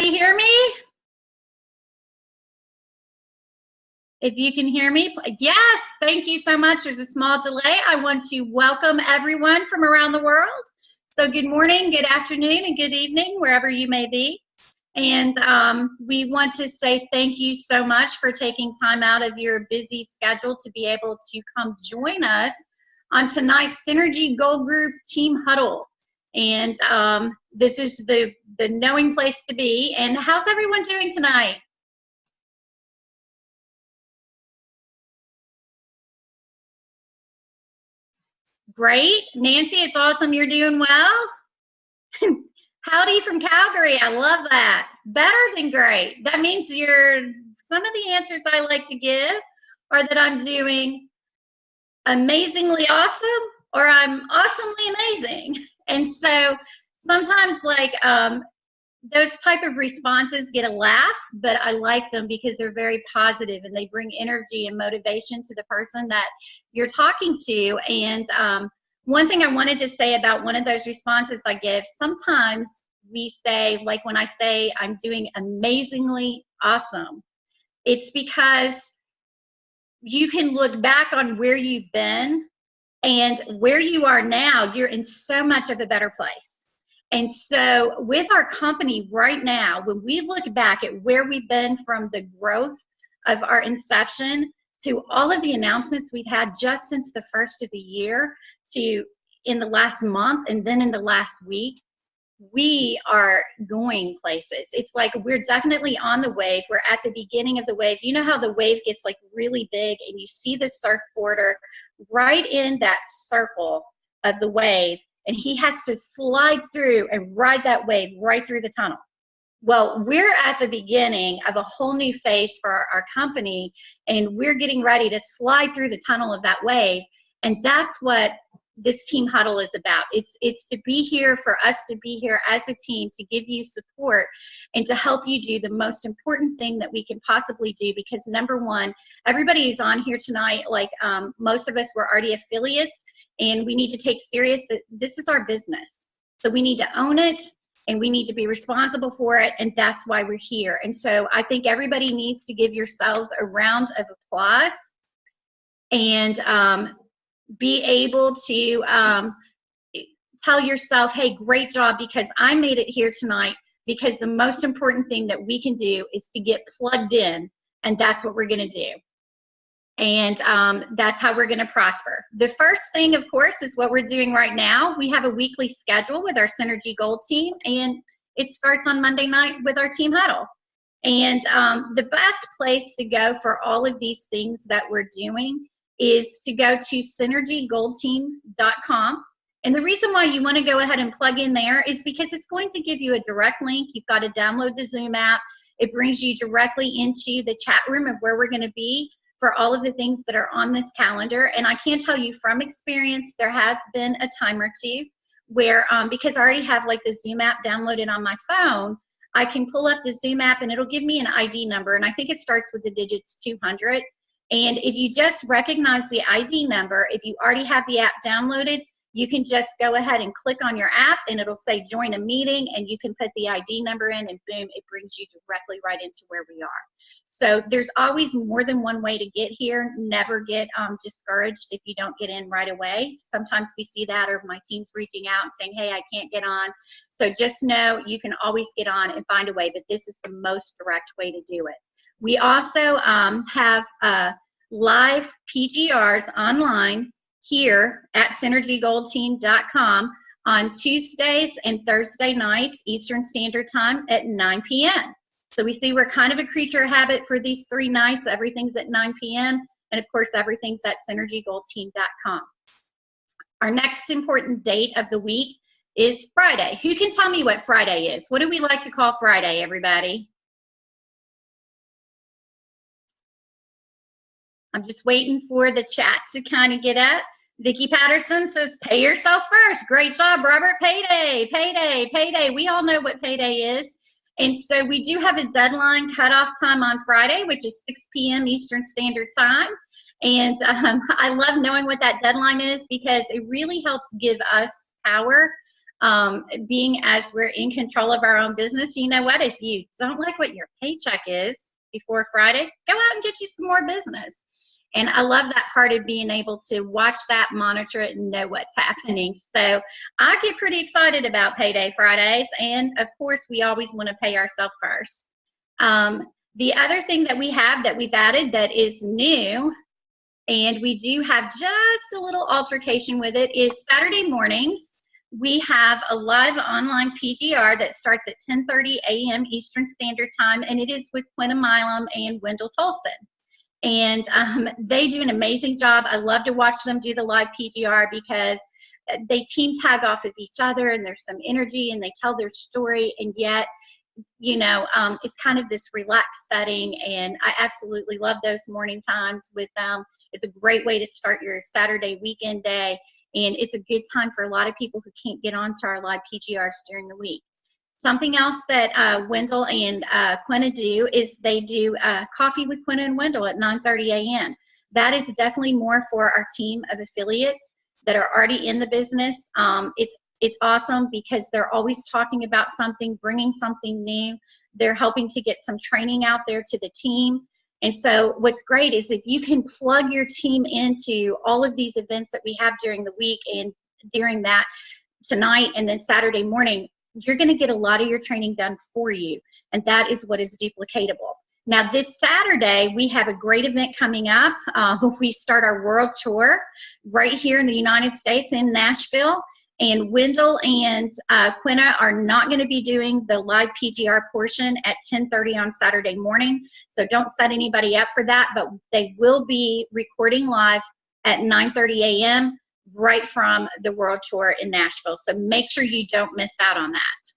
everybody hear me? If you can hear me, yes, thank you so much. There's a small delay. I want to welcome everyone from around the world. So good morning, good afternoon, and good evening, wherever you may be. And we want to say thank you so much for taking time out of your busy schedule to be able to come join us on tonight's Synergy Gold Group Team Huddle. And this is the knowing place to be. And how's everyone doing tonight? Great. Nancy, it's awesome you're doing well. Howdy from Calgary. I love that. Better than great. That means some of the answers I like to give are that I'm doing amazingly awesome or I'm awesomely amazing. And so sometimes like those type of responses get a laugh, but I like them because they're very positive and they bring energy and motivation to the person that you're talking to. And one thing I wanted to say about one of those responses I give, sometimes we say, like when I say I'm doing amazingly awesome, it's because you can look back on where you've been and where you are now, you're in so much of a better place. And so with our company right now, when we look back at where we've been from the growth of our inception to all of the announcements we've had just since the first of the year to in the last month and then in the last week, we are going places. It's like we're definitely on the wave. We're at the beginning of the wave. You know how the wave gets like really big and you see the surfboarder right in that circle of the wave, and he has to slide through and ride that wave right through the tunnel. Well, we're at the beginning of a whole new phase for our company, and we're getting ready to slide through the tunnel of that wave, and that's what this team huddle is about. It's to be here for us to be here as a team to give you support and to help you do the most important thing that we can possibly do, because number one, everybody is on here tonight, like most of us were already affiliates, and we need to take serious that this is our business. So we need to own it and we need to be responsible for it, and that's why we're here. And so I think everybody needs to give yourselves a round of applause and be able to tell yourself, hey, great job, because I made it here tonight, because the most important thing that we can do is to get plugged in, and that's what we're going to do. And that's how we're going to prosper. The first thing, of course, is what we're doing right now. We have a weekly schedule with our Synergy Gold team, and it starts on Monday night with our team huddle. And the best place to go for all of these things that we're doing is to go to synergygoldteam.com. And the reason why you want to go ahead and plug in there is because it's going to give you a direct link. You've got to download the Zoom app. It brings you directly into the chat room of where we're going to be for all of the things that are on this calendar. And I can tell you from experience, there has been a time or two where, because I already have like the Zoom app downloaded on my phone, I can pull up the Zoom app and it'll give me an ID number. And I think it starts with the digits 200. And if you just recognize the ID number, if you already have the app downloaded, you can just go ahead and click on your app and it'll say join a meeting, and you can put the ID number in and boom, it brings you directly right into where we are. So there's always more than one way to get here. Never get discouraged if you don't get in right away. Sometimes we see that, or my team's reaching out and saying, hey, I can't get on. So just know you can always get on and find a way, but this is the most direct way to do it. We also have live PGRs online here at synergygoldteam.com on Tuesdays and Thursday nights, Eastern Standard Time at 9 p.m. So we see we're kind of a creature of habit for these 3 nights. Everything's at 9 p.m. And of course, everything's at synergygoldteam.com. Our next important date of the week is Friday. Who can tell me what Friday is? What do we like to call Friday, everybody? I'm just waiting for the chat to kind of get up. Vicki Patterson says, pay yourself first. Great job, Robert. Payday, payday, payday. We all know what payday is. And so we do have a deadline cutoff time on Friday, which is 6 p.m. Eastern Standard Time. And I love knowing what that deadline is, because it really helps give us power being as we're in control of our own business, you know what? If you don't like what your paycheck is before Friday, go out and get you some more business. And I love that part of being able to watch that, monitor it, and know what's happening. So I get pretty excited about Payday Fridays. And of course, we always want to pay ourselves first. The other thing that we have that we've added that is new, and we do have just a little altercation with it, is Saturday mornings. We have a live online PGR that starts at 10:30 a.m. Eastern Standard Time, and it is with Quinn Milam and Wendell Tolson. And they do an amazing job. I love to watch them do the live PGR because they team tag off of each other, and there's some energy, and they tell their story, and yet, you know, it's kind of this relaxed setting, and I absolutely love those morning times with them. It's a great way to start your Saturday weekend day, and it's a good time for a lot of people who can't get onto our live PGRs during the week. Something else that Wendell and Quinna do is they do Coffee with Quinna and Wendell at 9:30 a.m. That is definitely more for our team of affiliates that are already in the business. It's awesome because they're always talking about something, bringing something new. They're helping to get some training out there to the team. And so what's great is if you can plug your team into all of these events that we have during the week and during that tonight and then Saturday morning, you're going to get a lot of your training done for you. And that is what is duplicatable. Now, this Saturday, we have a great event coming up. We start our world tour right here in the United States in Nashville. And Wendell and Quinna are not going to be doing the live PGR portion at 10:30 on Saturday morning. So don't set anybody up for that, but they will be recording live at 9:30 a.m. right from the world tour in Nashville. So make sure you don't miss out on that.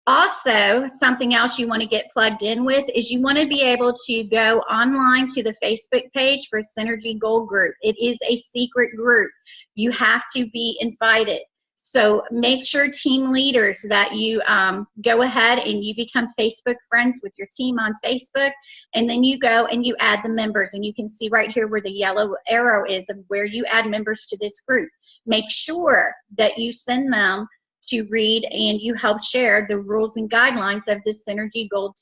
Also, something else you want to get plugged in with is you want to be able to go online to the Facebook page for Synergy Gold Group. It is a secret group. You have to be invited. So make sure, team leaders, that you go ahead and you become Facebook friends with your team on Facebook, and then you go and you add the members, and you can see right here where the yellow arrow is of where you add members to this group. Make sure that you send them to read and you help share the rules and guidelines of the Synergy Gold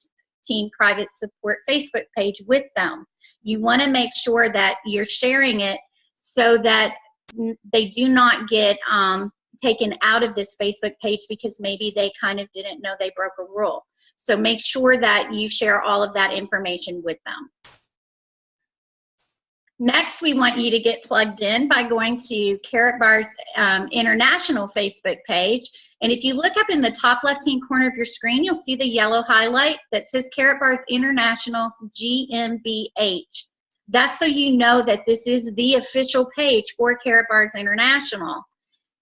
Team Private Support Facebook page with them. You want to make sure that you're sharing it so that they do not get taken out of this Facebook page because maybe they kind of didn't know they broke a rule. So make sure that you share all of that information with them. Next, we want you to get plugged in by going to Karatbars International Facebook page. And if you look up in the top left-hand corner of your screen, you'll see the yellow highlight that says Karatbars International GmbH. That's so you know that this is the official page for Karatbars International.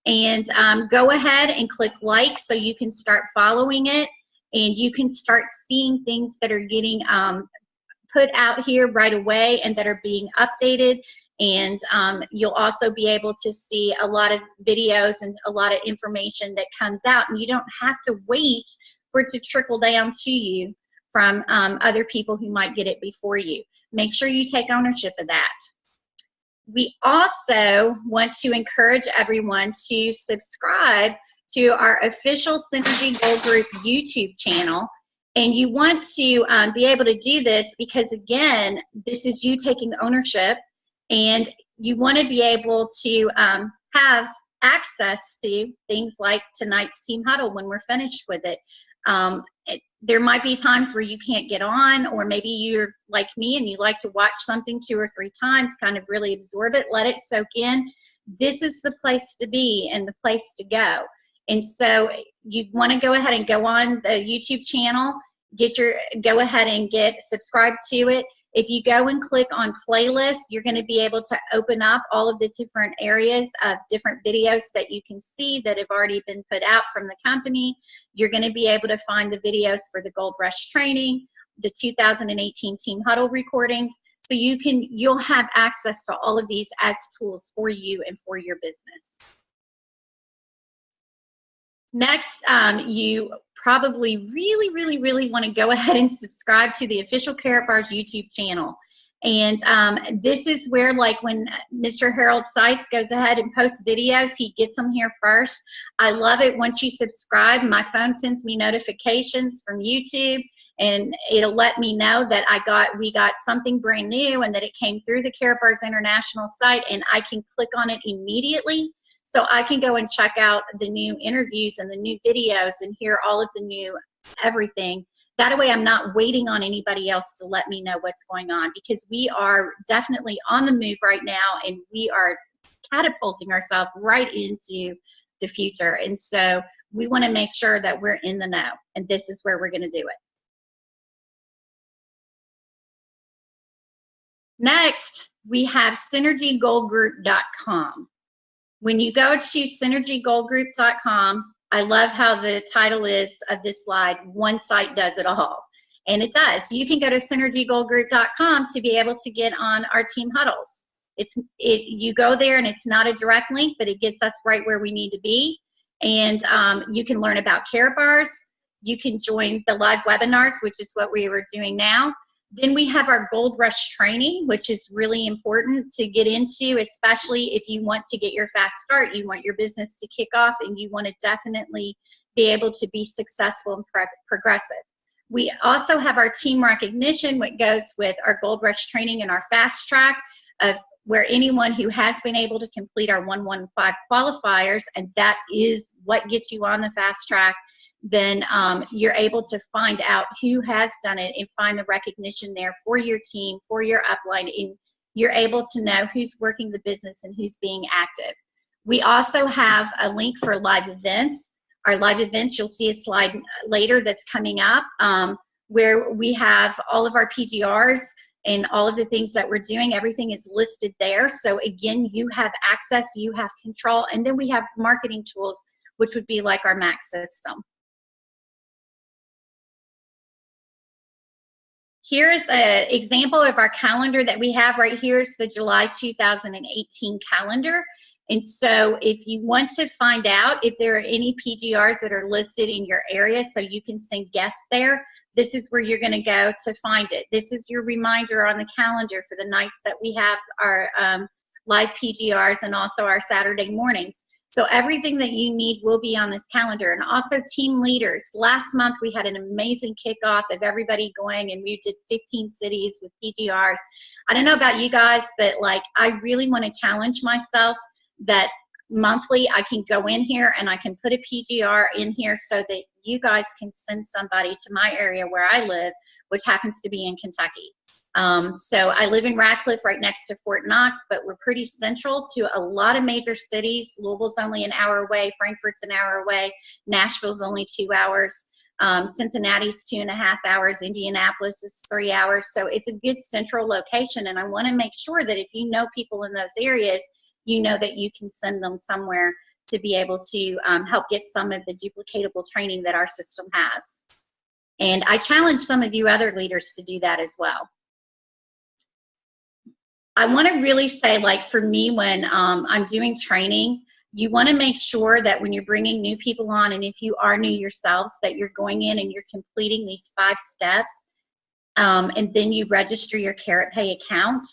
And go ahead and click like so you can start following it, and you can start seeing things that are getting put out here right away and that are being updated. And you'll also be able to see a lot of videos and a lot of information that comes out, and you don't have to wait for it to trickle down to you from other people who might get it before you. Make sure you take ownership of that. We also want to encourage everyone to subscribe to our official Synergy Gold Group YouTube channel. And you want to be able to do this because, again, this is you taking ownership, and you want to be able to have access to things like tonight's team huddle when we're finished with it. There might be times where you can't get on, or maybe you're like me and you like to watch something 2 or 3 times, kind of really absorb it, let it soak in. This is the place to be and the place to go. And so you want to go ahead and go on the YouTube channel, go ahead and get subscribed to it. If you go and click on playlists, you're going to be able to open up all of the different areas of different videos that you can see that have already been put out from the company. You're going to be able to find the videos for the Gold Rush training, the 2018 Team Huddle recordings. So you'll have access to all of these as tools for you and for your business. Next, you probably really want to go ahead and subscribe to the official Karatbars YouTube channel. And this is where, like, when Mr. Harold Seitz goes ahead and posts videos, he gets them here first. I love it. Once you subscribe, my phone sends me notifications from YouTube, and it'll let me know that we got something brand new and that it came through the Karatbars International site, and I can click on it immediately. So I can go and check out the new interviews and the new videos and hear all of the new everything. That way I'm not waiting on anybody else to let me know what's going on, because we are definitely on the move right now, and we are catapulting ourselves right into the future. And so we want to make sure that we're in the know, and this is where we're going to do it. Next, we have synergygoldgroup.com. When you go to synergygoldgroup.com, I love how the title is of this slide, one site does it all. And it does. You can go to synergygoldgroup.com to be able to get on our team huddles. You go there, and it's not a direct link, but it gets us right where we need to be. And you can learn about Karatbars. You can join the live webinars, which is what we were doing now. Then we have our Gold Rush training, which is really important to get into, especially if you want to get your fast start, you want your business to kick off, and you want to definitely be able to be successful and progressive. We also have our team recognition, which goes with our Gold Rush training and our fast track, of where anyone who has been able to complete our 115 qualifiers, and that is what gets you on the fast track, then you're able to find out who has done it and find the recognition there for your team, for your upline, and you're able to know who's working the business and who's being active. We also have a link for live events. Our live events, you'll see a slide later that's coming up, where we have all of our PGRs and all of the things that we're doing. Everything is listed there. So again, you have access, you have control, and then we have marketing tools, which would be like our Max system. Here's an example of our calendar that we have right here. It's the July 2018 calendar. And so if you want to find out if there are any PGRs that are listed in your area so you can send guests there, this is where you're going to go to find it. This is your reminder on the calendar for the nights that we have our live PGRs and also our Saturday mornings. So everything that you need will be on this calendar. And also team leaders. Last month we had an amazing kickoff of everybody going, and we did 15 cities with PGRs. I don't know about you guys, but like, I really want to challenge myself that monthly I can go in here and I can put a PGR in here so that you guys can send somebody to my area where I live, which happens to be in Kentucky. So I live in Radcliffe, right next to Fort Knox, but we're pretty central to a lot of major cities. Louisville's only an hour away, Frankfurt's an hour away, Nashville's only 2 hours, Cincinnati's 2.5 hours, Indianapolis is 3 hours. So it's a good central location, and I want to make sure that if you know people in those areas, you know that you can send them somewhere to be able to help get some of the duplicatable training that our system has. And I challenge some of you other leaders to do that as well. I want to really say, like, for me, when I'm doing training, you want to make sure that when you're bringing new people on, and if you are new yourselves, that you're going in and you're completing these 5 steps, and then you register your KaratPay account.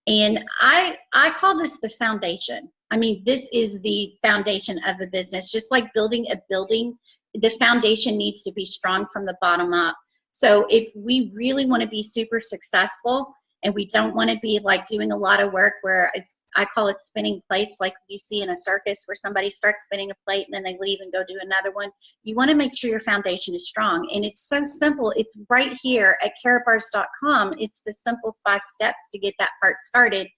And I call this the foundation. I mean, this is the foundation of a business. Just like building a building, the foundation needs to be strong from the bottom up. So if we really want to be super successful, and we don't want to be like doing a lot of work where I call it spinning plates, like you see in a circus where somebody starts spinning a plate and then they leave and go do another one. You want to make sure your foundation is strong. And it's so simple. It's right here at karatbars.com. It's the simple 5 steps to get that part started.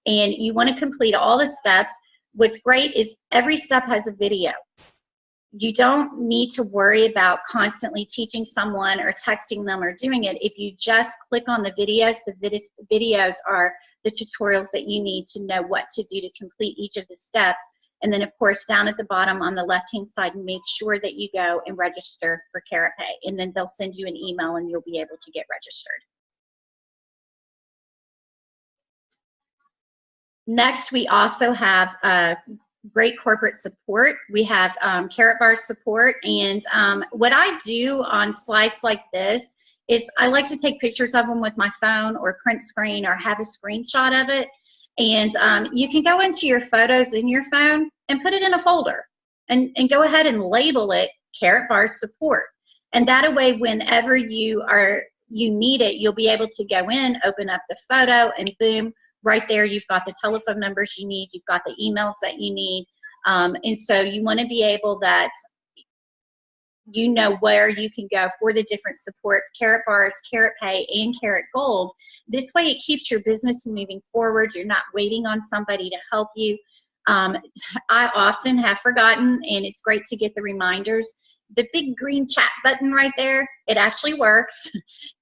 And you want to complete all the steps. What's great is every step has a video. You don't need to worry about constantly teaching someone or texting them or doing it. If you just click on the videos videos are the tutorials that you need to know what to do to complete each of the steps. And then, of course, down at the bottom on the left-hand side, make sure that you go and register for KaratPay. And then they'll send you an email and you'll be able to get registered. Next, we also have great corporate support. We have Karatbars support, and what I do on slides like this is I like to take pictures of them with my phone or print screen or have a screenshot of it. And you can go into your photos in your phone and put it in a folder and go ahead and label it Karatbars support. And that way, whenever you need it, you'll be able to go in, open up the photo, and boom, right there you've got the telephone numbers you need, you've got the emails that you need. And so you want to be able that you know where you can go for the different supports, Karatbars, KaratPay, and KaratGold. This way it keeps your business moving forward. You're not waiting on somebody to help you. I often have forgotten, and it's great to get the reminders. The big green chat button right there, it actually works.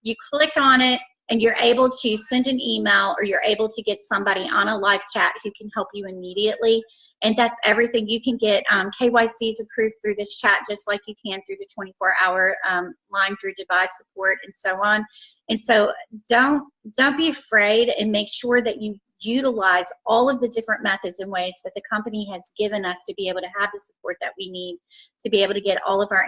You click on it, and you're able to send an email, or you're able to get somebody on a live chat who can help you immediately. And that's everything. You can get KYCs approved through this chat just like you can through the 24-hour line through device support and so on. And so don't be afraid, and make sure that you utilize all of the different methods and ways that the company has given us to be able to have the support that we need to be able to get all of our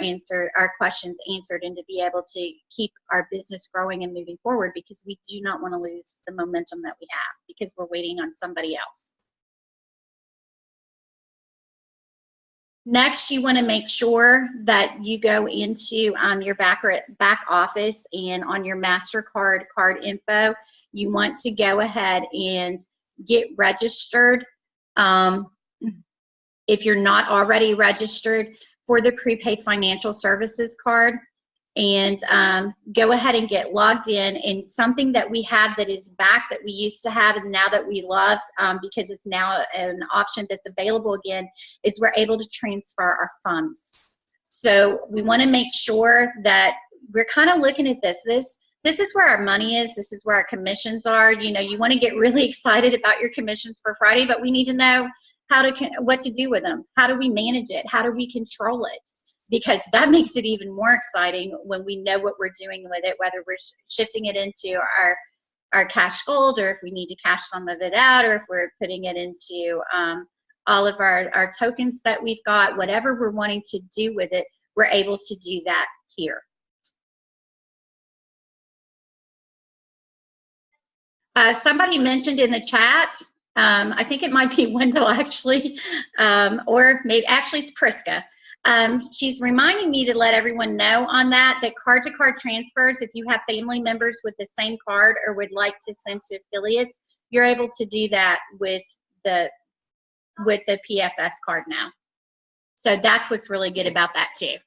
questions answered, and to be able to keep our business growing and moving forward, because we do not want to lose the momentum that we have because we're waiting on somebody else. Next, you want to make sure that you go into your back office, and on your MasterCard card info, you want to go ahead and get registered. If you're not already registered for the prepaid financial services card, and go ahead and get logged in. And something that we have that is back that we used to have and now that we love, because it's now an option that's available again, is we're able to transfer our funds. So we want to make sure that we're kind of looking at this is where our money is. This is where our commissions are. You know, you want to get really excited about your commissions for Friday, but we need to know what to do with them. How do we manage it? How do we control it? Because that makes it even more exciting when we know what we're doing with it, whether we're shifting it into our KaratGold, or if we need to cash some of it out, or if we're putting it into all of our tokens that we've got. Whatever we're wanting to do with it, we're able to do that here. Somebody mentioned in the chat, I think it might be Wendell actually, or maybe actually it's Priska. She's reminding me to let everyone know on that card-to-card transfers, if you have family members with the same card or would like to send to affiliates, you're able to do that with the PFS card now. So that's what's really good about that too.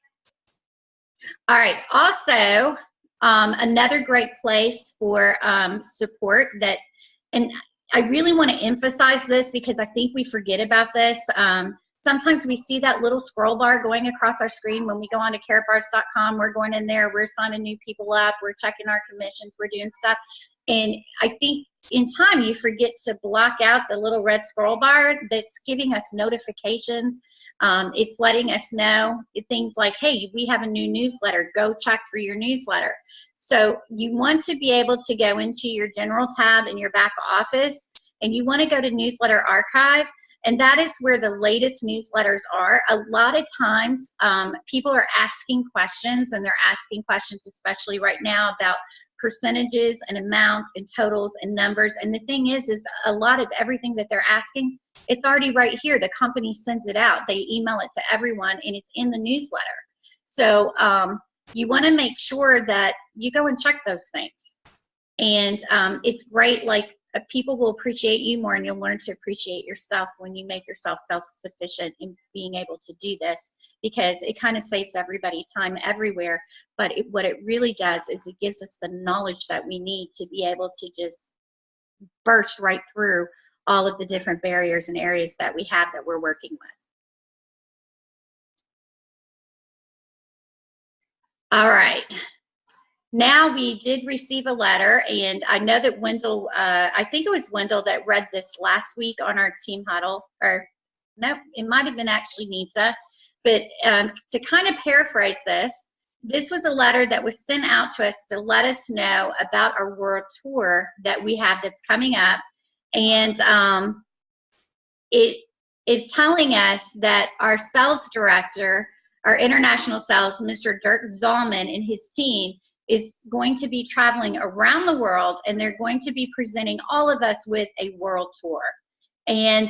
All right, also another great place for support that, and I really want to emphasize this because I think we forget about this. Sometimes we see that little scroll bar going across our screen when we go on to KaratBars.com. We're going in there, we're signing new people up, we're checking our commissions, we're doing stuff. And I think in time you forget to block out the little red scroll bar that's giving us notifications. It's letting us know things like, hey, we have a new newsletter, go check for your newsletter. So you want to be able to go into your general tab in your back office, and you want to go to newsletter archive. And that is where the latest newsletters are. A lot of times people are asking questions, and they're asking questions, especially right now, about percentages and amounts and totals and numbers. And the thing is a lot of everything that they're asking, it's already right here. The company sends it out. They email it to everyone, and it's in the newsletter. So you want to make sure that you go and check those things. And it's great, like, people will appreciate you more, and you'll learn to appreciate yourself when you make yourself self-sufficient in being able to do this, because it kind of saves everybody time everywhere. But what it really does is it gives us the knowledge that we need to be able to just burst right through all of the different barriers and areas that we have that we're working with. All right. Now, we did receive a letter, and I know that Wendell, I think it was Wendell that read this last week on our team huddle, or no, it might have been actually Nita, but to kind of paraphrase this, this was a letter that was sent out to us to let us know about our world tour that we have that's coming up, and it is telling us that our sales director, our international sales, Mr. Dirk Zalman, and his team is going to be traveling around the world, and they're going to be presenting all of us with a world tour. And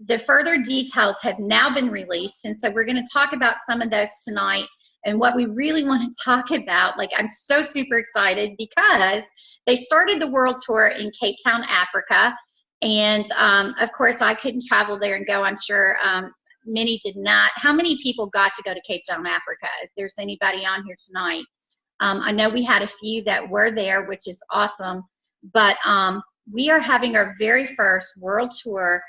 the further details have now been released, and so we're going to talk about some of those tonight. And what we really want to talk about, like, I'm so super excited because they started the world tour in Cape Town, Africa. And of course, I couldn't travel there and go. I'm sure many did not. How many people got to go to Cape Town, Africa? If there's anybody on here tonight. I know we had a few that were there, which is awesome. But we are having our very first world tour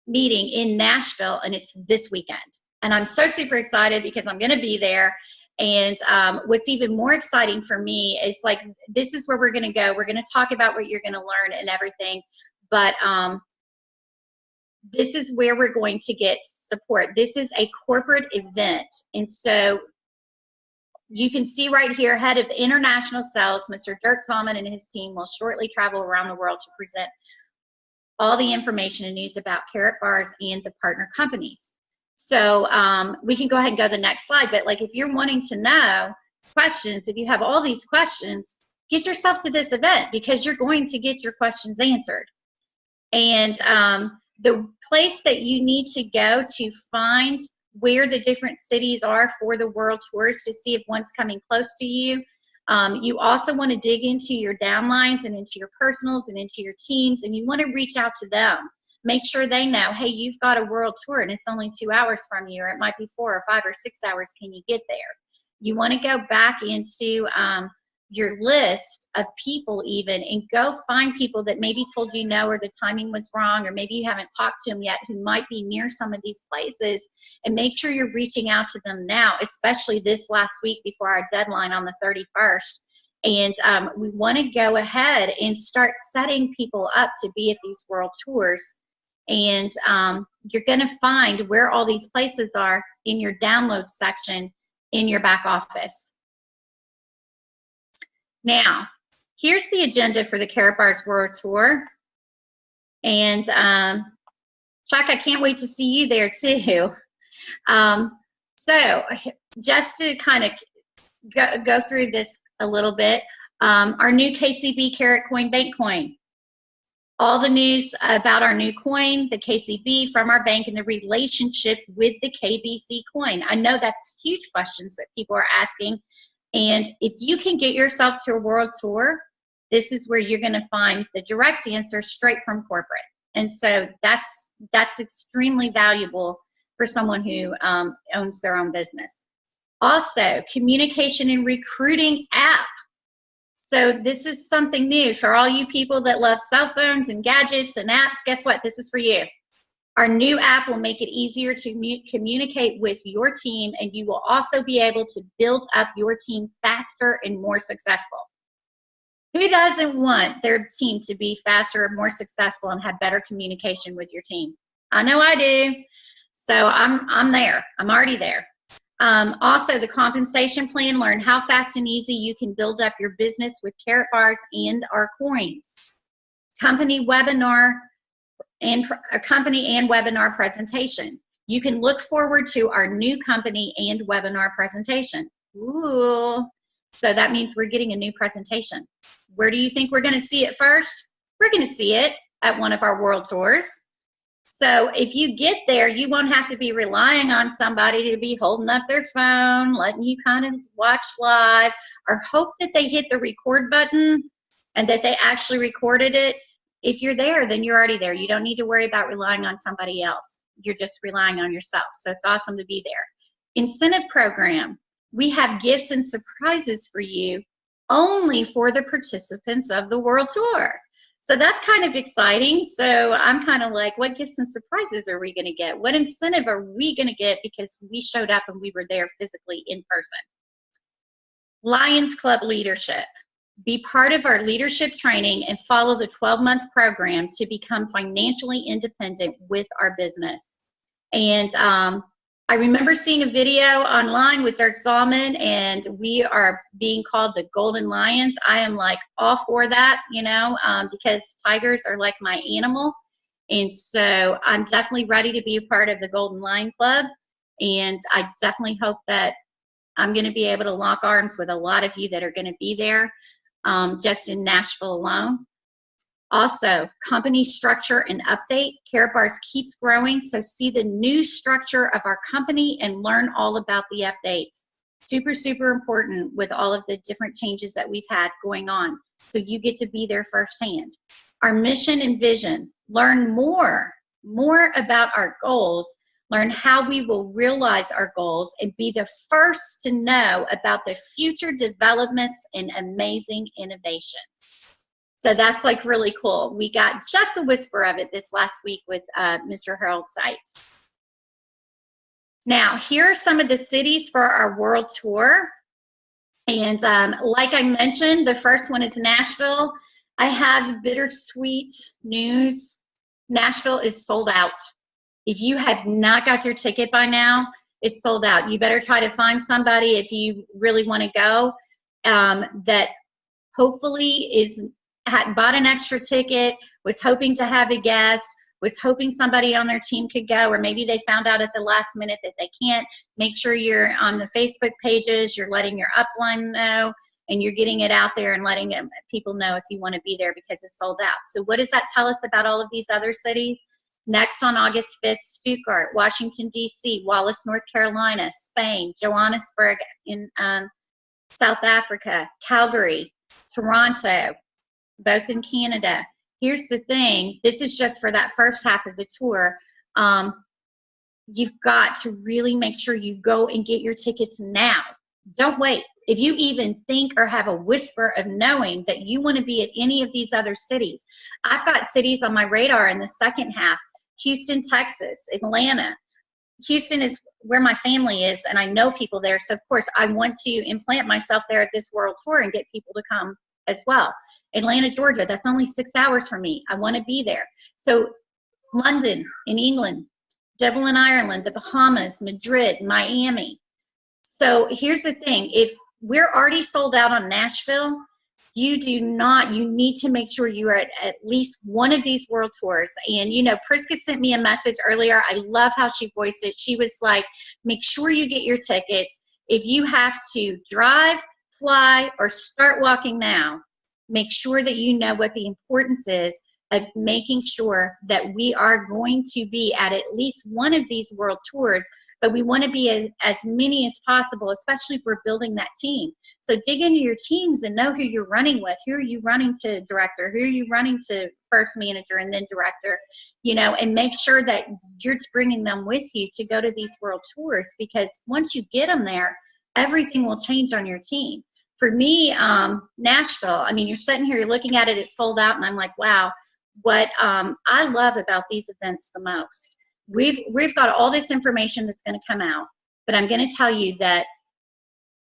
meeting in Nashville, and it's this weekend. And I'm so super excited because I'm going to be there. And what's even more exciting for me is, like, this is where we're going to go. We're going to talk about what you're going to learn and everything. But this is where we're going to get support. This is a corporate event. And so you can see right here, head of international sales, Mr. Dirk Zalman, and his team will shortly travel around the world to present all the information and news about Karatbars and the partner companies. So we can go ahead and go to the next slide. But, like, if you're wanting to know questions, if you have all these questions, get yourself to this event because you're going to get your questions answered. And the place that you need to go to find where the different cities are for the world tours to see if one's coming close to you. You also want to dig into your downlines and into your personals and into your teams, and you want to reach out to them. Make sure they know, hey, you've got a world tour and it's only 2 hours from you, or it might be 4 or 5 or 6 hours. Can you get there? You want to go back into your list of people even and go find people that maybe told you no, or the timing was wrong, or maybe you haven't talked to them yet, who might be near some of these places, and make sure you're reaching out to them now, especially this last week before our deadline on the 31st. And we want to go ahead and start setting people up to be at these world tours. And you're going to find where all these places are in your download section in your back office. Now, here's the agenda for the Karatbars World Tour. And Chuck, I can't wait to see you there too. So just to kind of go through this a little bit, our new KCB KaratCoin coin. All the news about our new coin, the KCB, from our bank, and the relationship with the KBC coin. I know that's huge questions that people are asking. And if you can get yourself to a world tour, this is where you're going to find the direct answer straight from corporate. And so that's extremely valuable for someone who owns their own business. Also, communication and recruiting app. So this is something new for all you people that love cell phones and gadgets and apps. Guess what? This is for you. Our new app will make it easier to communicate with your team, and you will also be able to build up your team faster and more successful. Who doesn't want their team to be faster and more successful and have better communication with your team? I know I do. So I'm there. I'm already there. Also, the compensation plan. Learn how fast and easy you can build up your business with Karatbars and our coins. Company webinar and a company and webinar presentation. You can look forward to our new company and webinar presentation. Ooh, so that means we're getting a new presentation. Where do you think we're going to see it first? We're going to see it at one of our world tours. So if you get there, you won't have to be relying on somebody to be holding up their phone, letting you kind of watch live, or hope that they hit the record button and that they actually recorded it. If you're there, then you're already there. You don't need to worry about relying on somebody else. You're just relying on yourself. So it's awesome to be there. Incentive program. We have gifts and surprises for you only for the participants of the World Tour. So that's kind of exciting. So I'm kind of like, what gifts and surprises are we going to get? What incentive are we going to get because we showed up and we were there physically in person? Lions Club leadership. Be part of our leadership training and follow the 12-month program to become financially independent with our business. And I remember seeing a video online with Dirk Zalman, and we are being called the Golden Lions. I am like all for that, you know, because tigers are like my animal. And so I'm definitely ready to be a part of the Golden Lion Club. And I definitely hope that I'm going to be able to lock arms with a lot of you that are going to be there, just in Nashville alone. Also, company structure and update. Karatbars keeps growing, so see the new structure of our company and learn all about the updates. Super, super important with all of the different changes that we've had going on. So you get to be there firsthand. Our mission and vision. Learn more about our goals. Learn how we will realize our goals and be the first to know about the future developments and amazing innovations. So that's like really cool. We got just a whisper of it this last week with Mr. Harold Seitz. Now, here are some of the cities for our world tour. And like I mentioned, the first one is Nashville. I have bittersweet news. Nashville is sold out. If you have not got your ticket by now, it's sold out. You better try to find somebody if you really want to go that hopefully had bought an extra ticket, was hoping to have a guest, was hoping somebody on their team could go, or maybe they found out at the last minute that they can't. Make sure you're on the Facebook pages, you're letting your upline know, and you're getting it out there and letting people know if you want to be there because it's sold out. So what does that tell us about all of these other cities? Next on August 5th, Stuttgart, Washington, D.C., Wallace, North Carolina, Spain, Johannesburg in South Africa, Calgary, Toronto, both in Canada. Here's the thing, this is just for that first half of the tour. You've got to really make sure you go and get your tickets now. Don't wait. If you even think or have a whisper of knowing that you want to be at any of these other cities, I've got cities on my radar in the second half. Houston, Texas, Atlanta. Houston is where my family is, and I know people there, so of course I want to implant myself there at this world tour and get people to come as well. Atlanta, Georgia, that's only 6 hours from me. I want to be there. So London in England, Dublin, Ireland, the Bahamas, Madrid, Miami. So here's the thing, if we're already sold out on Nashville, you need to make sure you are at least one of these world tours. And, you know, Priska sent me a message earlier. I love how she voiced it. She was like, make sure you get your tickets. If you have to drive, fly, or start walking now, make sure that you know what the importance is of making sure that we are going to be at least one of these world tours, but we want to be as many as possible, especially if we're building that team. So dig into your teams and know who you're running with. Who are you running to director? Who are you running to first manager and then director? You know, and make sure that you're bringing them with you to go to these world tours, because once you get them there, everything will change on your team. For me, Nashville, I mean, you're sitting here, you're looking at it, it's sold out, and I'm like, wow, what I love about these events the most. We've got all this information that's going to come out, but I'm going to tell you that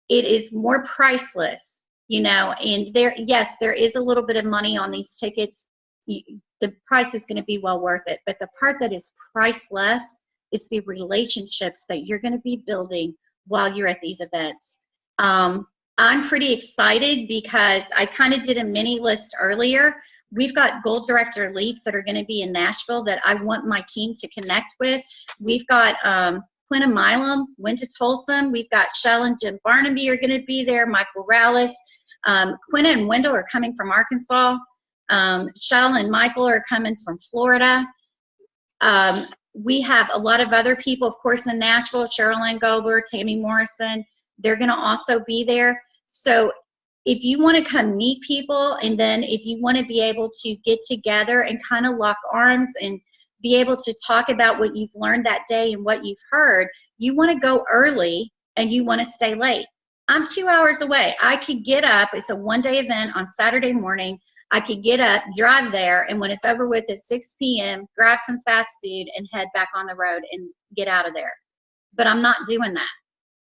it is more priceless, you know, and yes, there is a little bit of money on these tickets. The price is going to be well worth it, but the part that is priceless is the relationships that you're going to be building while you're at these events. I'm pretty excited because I kind of did a mini list earlier. We've got gold director elites that are going to be in Nashville that I want my team to connect with. We've got Quinn and Milam, Wynta Tolson. We've got Shell and Jim Barnaby are going to be there. Michael Rallis. Quinn and Wendell are coming from Arkansas. Shell and Michael are coming from Florida. We have a lot of other people, of course, in Nashville. Cheryl Ann Gober, Tammy Morrison. They're going to also be there. So if you want to come meet people, and then if you want to be able to get together and kind of lock arms and be able to talk about what you've learned that day and what you've heard, you want to go early and you want to stay late. I'm 2 hours away. I could get up. It's a one-day event on Saturday morning. I could get up, drive there, and when it's over with at 6 p.m., grab some fast food and head back on the road and get out of there. But I'm not doing that.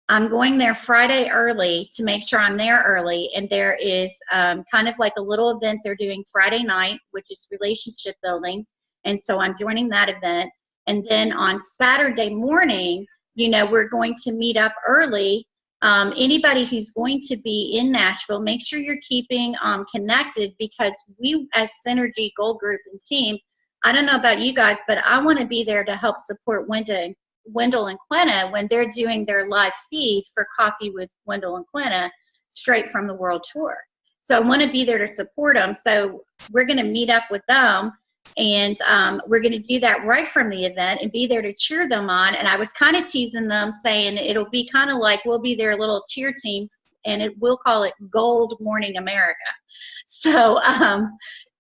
I'm going there Friday early to make sure I'm there early, and there is kind of like a little event they're doing Friday night, which is relationship building, and so I'm joining that event. And then on Saturday morning, you know, we're going to meet up early. Anybody who's going to be in Nashville, make sure you're keeping connected, because we as Synergy Gold Group and team, I don't know about you guys, but I want to be there to help support Wynta Wendell and Quinna when they're doing their live feed for Coffee with Wendell and Quinna straight from the World Tour. So I want to be there to support them. So we're going to meet up with them, and we're going to do that right from the event and be there to cheer them on. And I was kind of teasing them, saying it'll be kind of like we'll be their little cheer team, and we'll call it Gold Morning America. So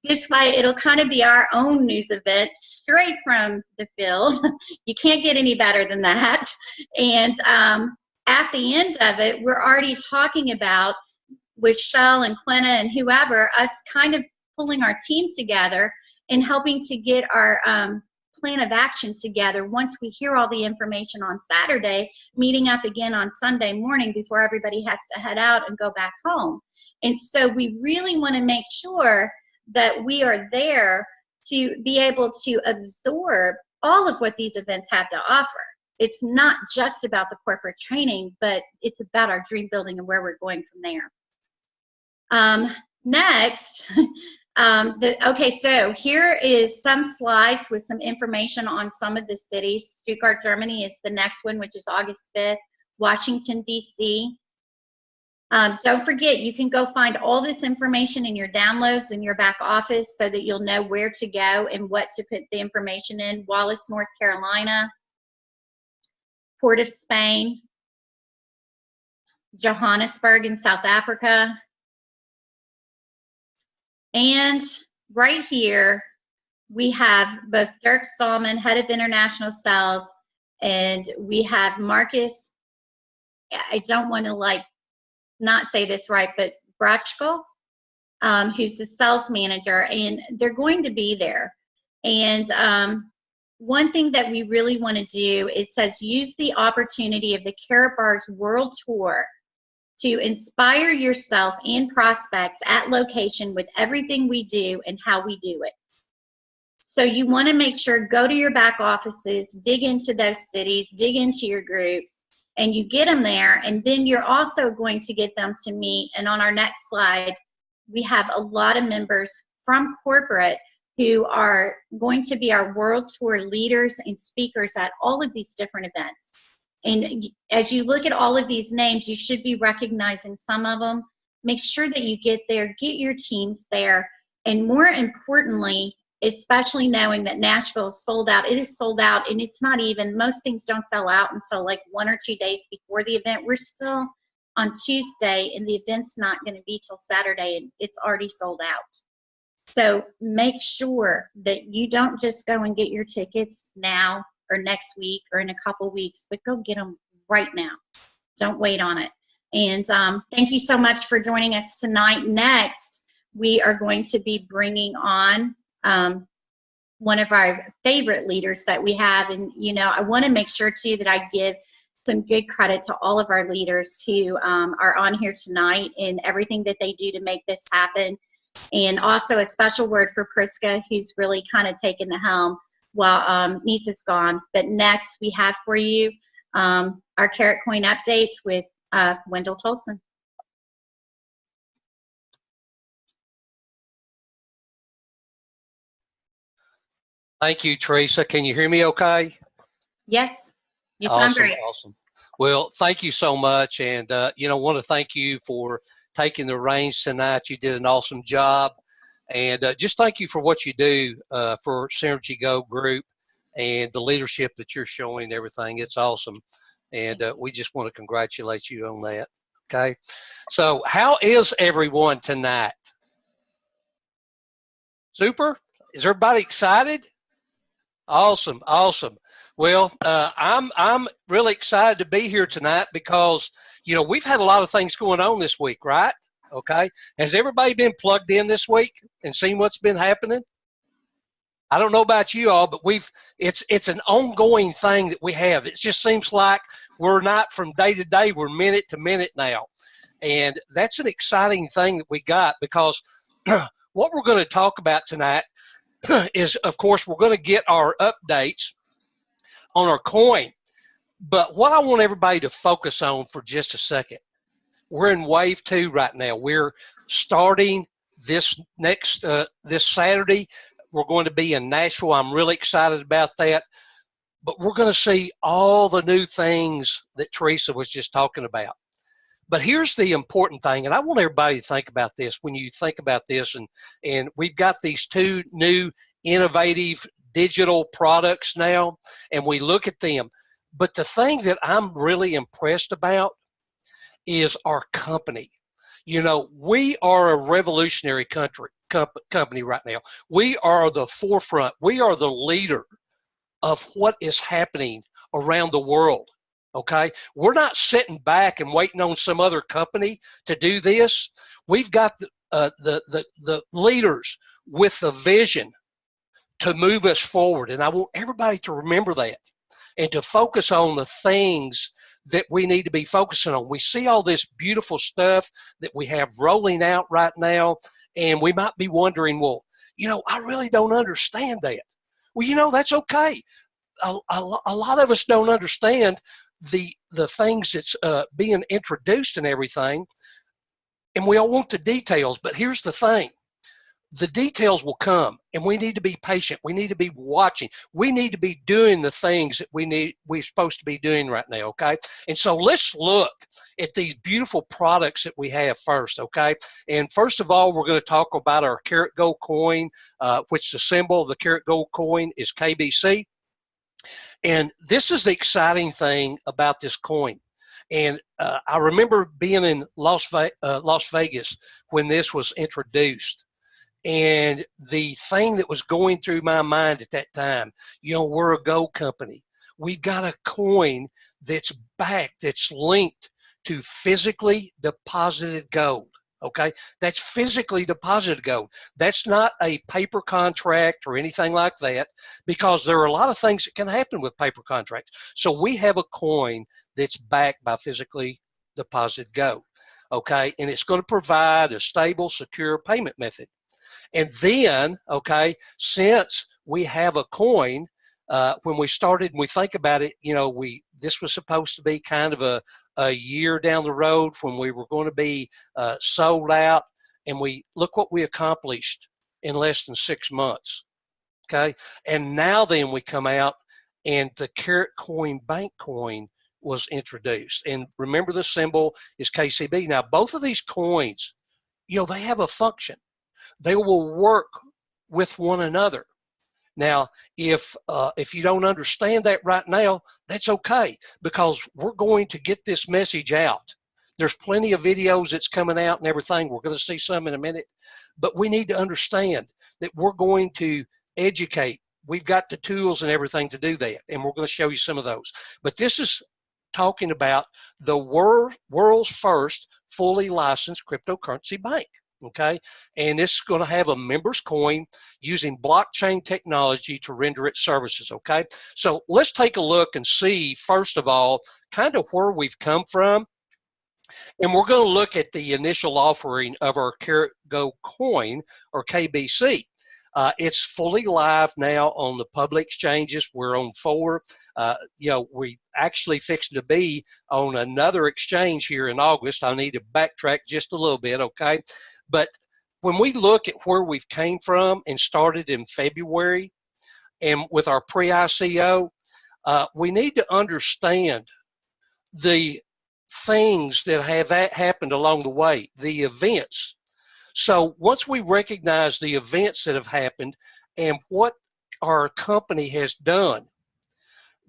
this way it'll kind of be our own news event straight from the field. You can't get any better than that. And at the end of it, we're already talking about, with Shell and Quinna and whoever, us kind of pulling our team together and helping to get our plan of action together once we hear all the information on Saturday, meeting up again on Sunday morning before everybody has to head out and go back home. And so we really want to make sure that we are there to be able to absorb all of what these events have to offer. It's not just about the corporate training, but it's about our dream building and where we're going from there. Next, okay, so here is some slides with some information on some of the cities. Stuttgart, Germany is the next one, which is August 5th. Washington, D.C. Don't forget, you can go find all this information in your downloads in your back office so that you'll know where to go and what to put the information in. Wallace, North Carolina. Port of Spain. Johannesburg in South Africa. And right here, we have both Dirk Salmon, head of international sales, and we have Marcus, I don't want to not say this right, but Brachko, who's the sales manager, and they're going to be there. And one thing that we really want to do is says use the opportunity of the Karatbars World Tour to inspire yourself and prospects at location with everything we do and how we do it. So you want to make sure, go to your back offices, dig into those cities, dig into your groups, and you get them there, and then you're also going to get them to meet. And on our next slide, we have a lot of members from corporate who are going to be our world tour leaders and speakers at all of these different events. And as you look at all of these names, you should be recognizing some of them. Make sure that you get there, get your teams there, and more importantly, especially knowing that Nashville is sold out. It is sold out, and it's not even, most things don't sell out until like 1 or 2 days before the event. We're still on Tuesday, and the event's not going to be till Saturday, and it's already sold out. So make sure that you don't just go and get your tickets now or next week or in a couple weeks, but go get them right now. Don't wait on it. And thank you so much for joining us tonight. Next, we are going to be bringing on one of our favorite leaders that we have. And, you know, I want to make sure, too, that I give some good credit to all of our leaders who are on here tonight and everything that they do to make this happen. And also a special word for Priska, who's really kind of taken the helm while Nisa's gone. But next, we have for you our KaratCoin updates with Wendell Tolson. Thank you, Teresa. Can you hear me okay? Yes, you sound great. Awesome. Well, thank you so much. And, you know, want to thank you for taking the reins tonight. You did an awesome job. And just thank you for what you do for Synergy Go Group and the leadership that you're showing and everything. It's awesome. And we just want to congratulate you on that. Okay. So how is everyone tonight? Super? Is everybody excited? Awesome. Awesome. Well, I'm really excited to be here tonight because, you know, we've had a lot of things going on this week, right? Okay. Has everybody been plugged in this week and seen what's been happening? I don't know about you all, but it's an ongoing thing that we have. It just seems like we're not from day to day, we're minute to minute now. And that's an exciting thing that we got because what we're going to talk about tonight is, of course, we're going to get our updates on our coin. But what I want everybody to focus on for just a second, we're in wave 2 right now. We're starting this next this Saturday. We're going to be in Nashville. I'm really excited about that. but we're going to see all the new things that Teresa was just talking about. But here's the important thing, and I want everybody to think about this when you think about this, and we've got these two new innovative digital products now, and we look at them. But the thing that I'm really impressed about is our company. You know, we are a revolutionary company right now. We are the forefront. We are the leader of what is happening around the world. Okay, we're not sitting back and waiting on some other company to do this. We've got the leaders with the vision to move us forward, and I want everybody to remember that and to focus on the things that we need to be focusing on. We see all this beautiful stuff that we have rolling out right now, and we might be wondering, well, you know, I really don't understand that. Well, you know, that's okay. A lot of us don't understand the things that's being introduced and everything, and we all want the details. But here's the thing: the details will come, and we need to be patient. We need to be watching. We need to be doing the things that we're supposed to be doing right now. Okay, and so let's look at these beautiful products that we have first. Okay, and first of all, we're going to talk about our KaratGold coin, which the symbol of the KaratGold coin is KBC. And this is the exciting thing about this coin. And I remember being in Las Vegas when this was introduced. And the thing that was going through my mind at that time, you know, we're a gold company. We've got a coin that's backed, that's linked to physically deposited gold. Okay, that's physically deposited gold. That's not a paper contract or anything like that, because there are a lot of things that can happen with paper contracts. So we have a coin that's backed by physically deposited gold. Okay, and it's going to provide a stable, secure payment method. And then, okay, since we have a coin, when we started and we think about it, you know, this was supposed to be kind of a year down the road when we were going to be sold out, and we look what we accomplished in less than 6 months. Okay, and now then we come out and the KaratBank coin was introduced, and remember the symbol is KCB. Now both of these coins, you know, they have a function. They will work with one another. Now, if you don't understand that right now, that's okay, because we're going to get this message out. There's plenty of videos that's coming out and everything. We're going to see some in a minute, but we need to understand that we're going to educate. We've got the tools and everything to do that, and we're going to show you some of those. But this is talking about the world's first fully licensed cryptocurrency bank. Okay, and it's going to have a members coin using blockchain technology to render its services. Okay, so let's take a look and see, first of all, kind of where we've come from, and we're going to look at the initial offering of our KaratGold coin, or KBC. It's fully live now on the public exchanges. We're on 4. You know, we actually fixing to be on another exchange here in August. I need to backtrack just a little bit, okay? But when we look at where we've came from and started in February, and with our pre-ICO, we need to understand the things that have happened along the way, the events. So once we recognize the events that have happened and what our company has done,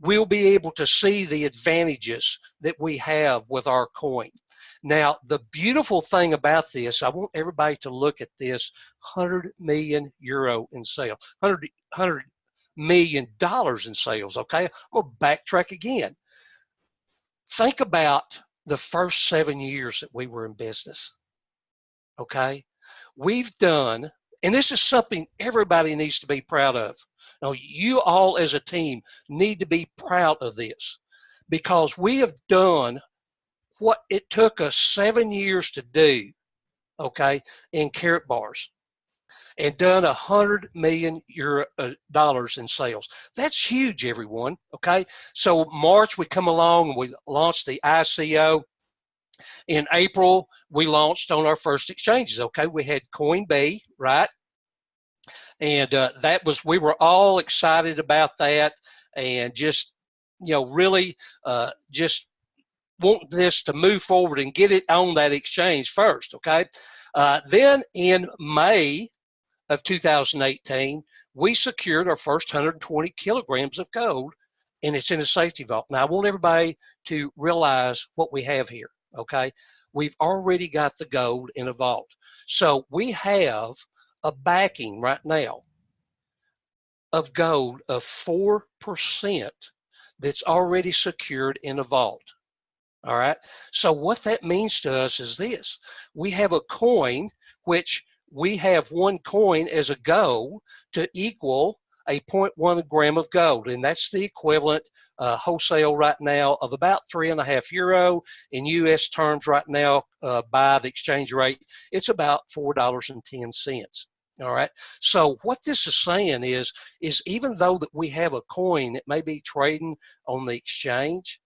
we'll be able to see the advantages that we have with our coin. Now, the beautiful thing about this, I want everybody to look at this 100 million euro in sales, $100 million in sales, okay? I'm going to backtrack again. Think about the first 7 years that we were in business, okay? We've done, and this is something everybody needs to be proud of. Now, you all as a team need to be proud of this, because we have done what it took us 7 years to do, okay, in Karatbars, and done $100 million in sales. That's huge, everyone, okay? So March, we come along and we launched the ICO. In April, we launched on our first exchanges, okay? We had CoinB, right? And we were all excited about that. and just, really just want this to move forward and get it on that exchange first, okay? Then in May of 2018, we secured our first 120 kilograms of gold, and it's in a safety vault. Now, I want everybody to realize what we have here, okay? We've already got the gold in a vault. So we have a backing right now of gold of 4% that's already secured in a vault. All right. So what that means to us is this: we have a coin, which we have one coin as a goal to equal a 0.1 gram of gold, and that's the equivalent wholesale right now of about €3.50 in U.S. terms right now by the exchange rate. It's about $4.10. All right. So what this is saying is even though that we have a coin that may be trading on the exchange,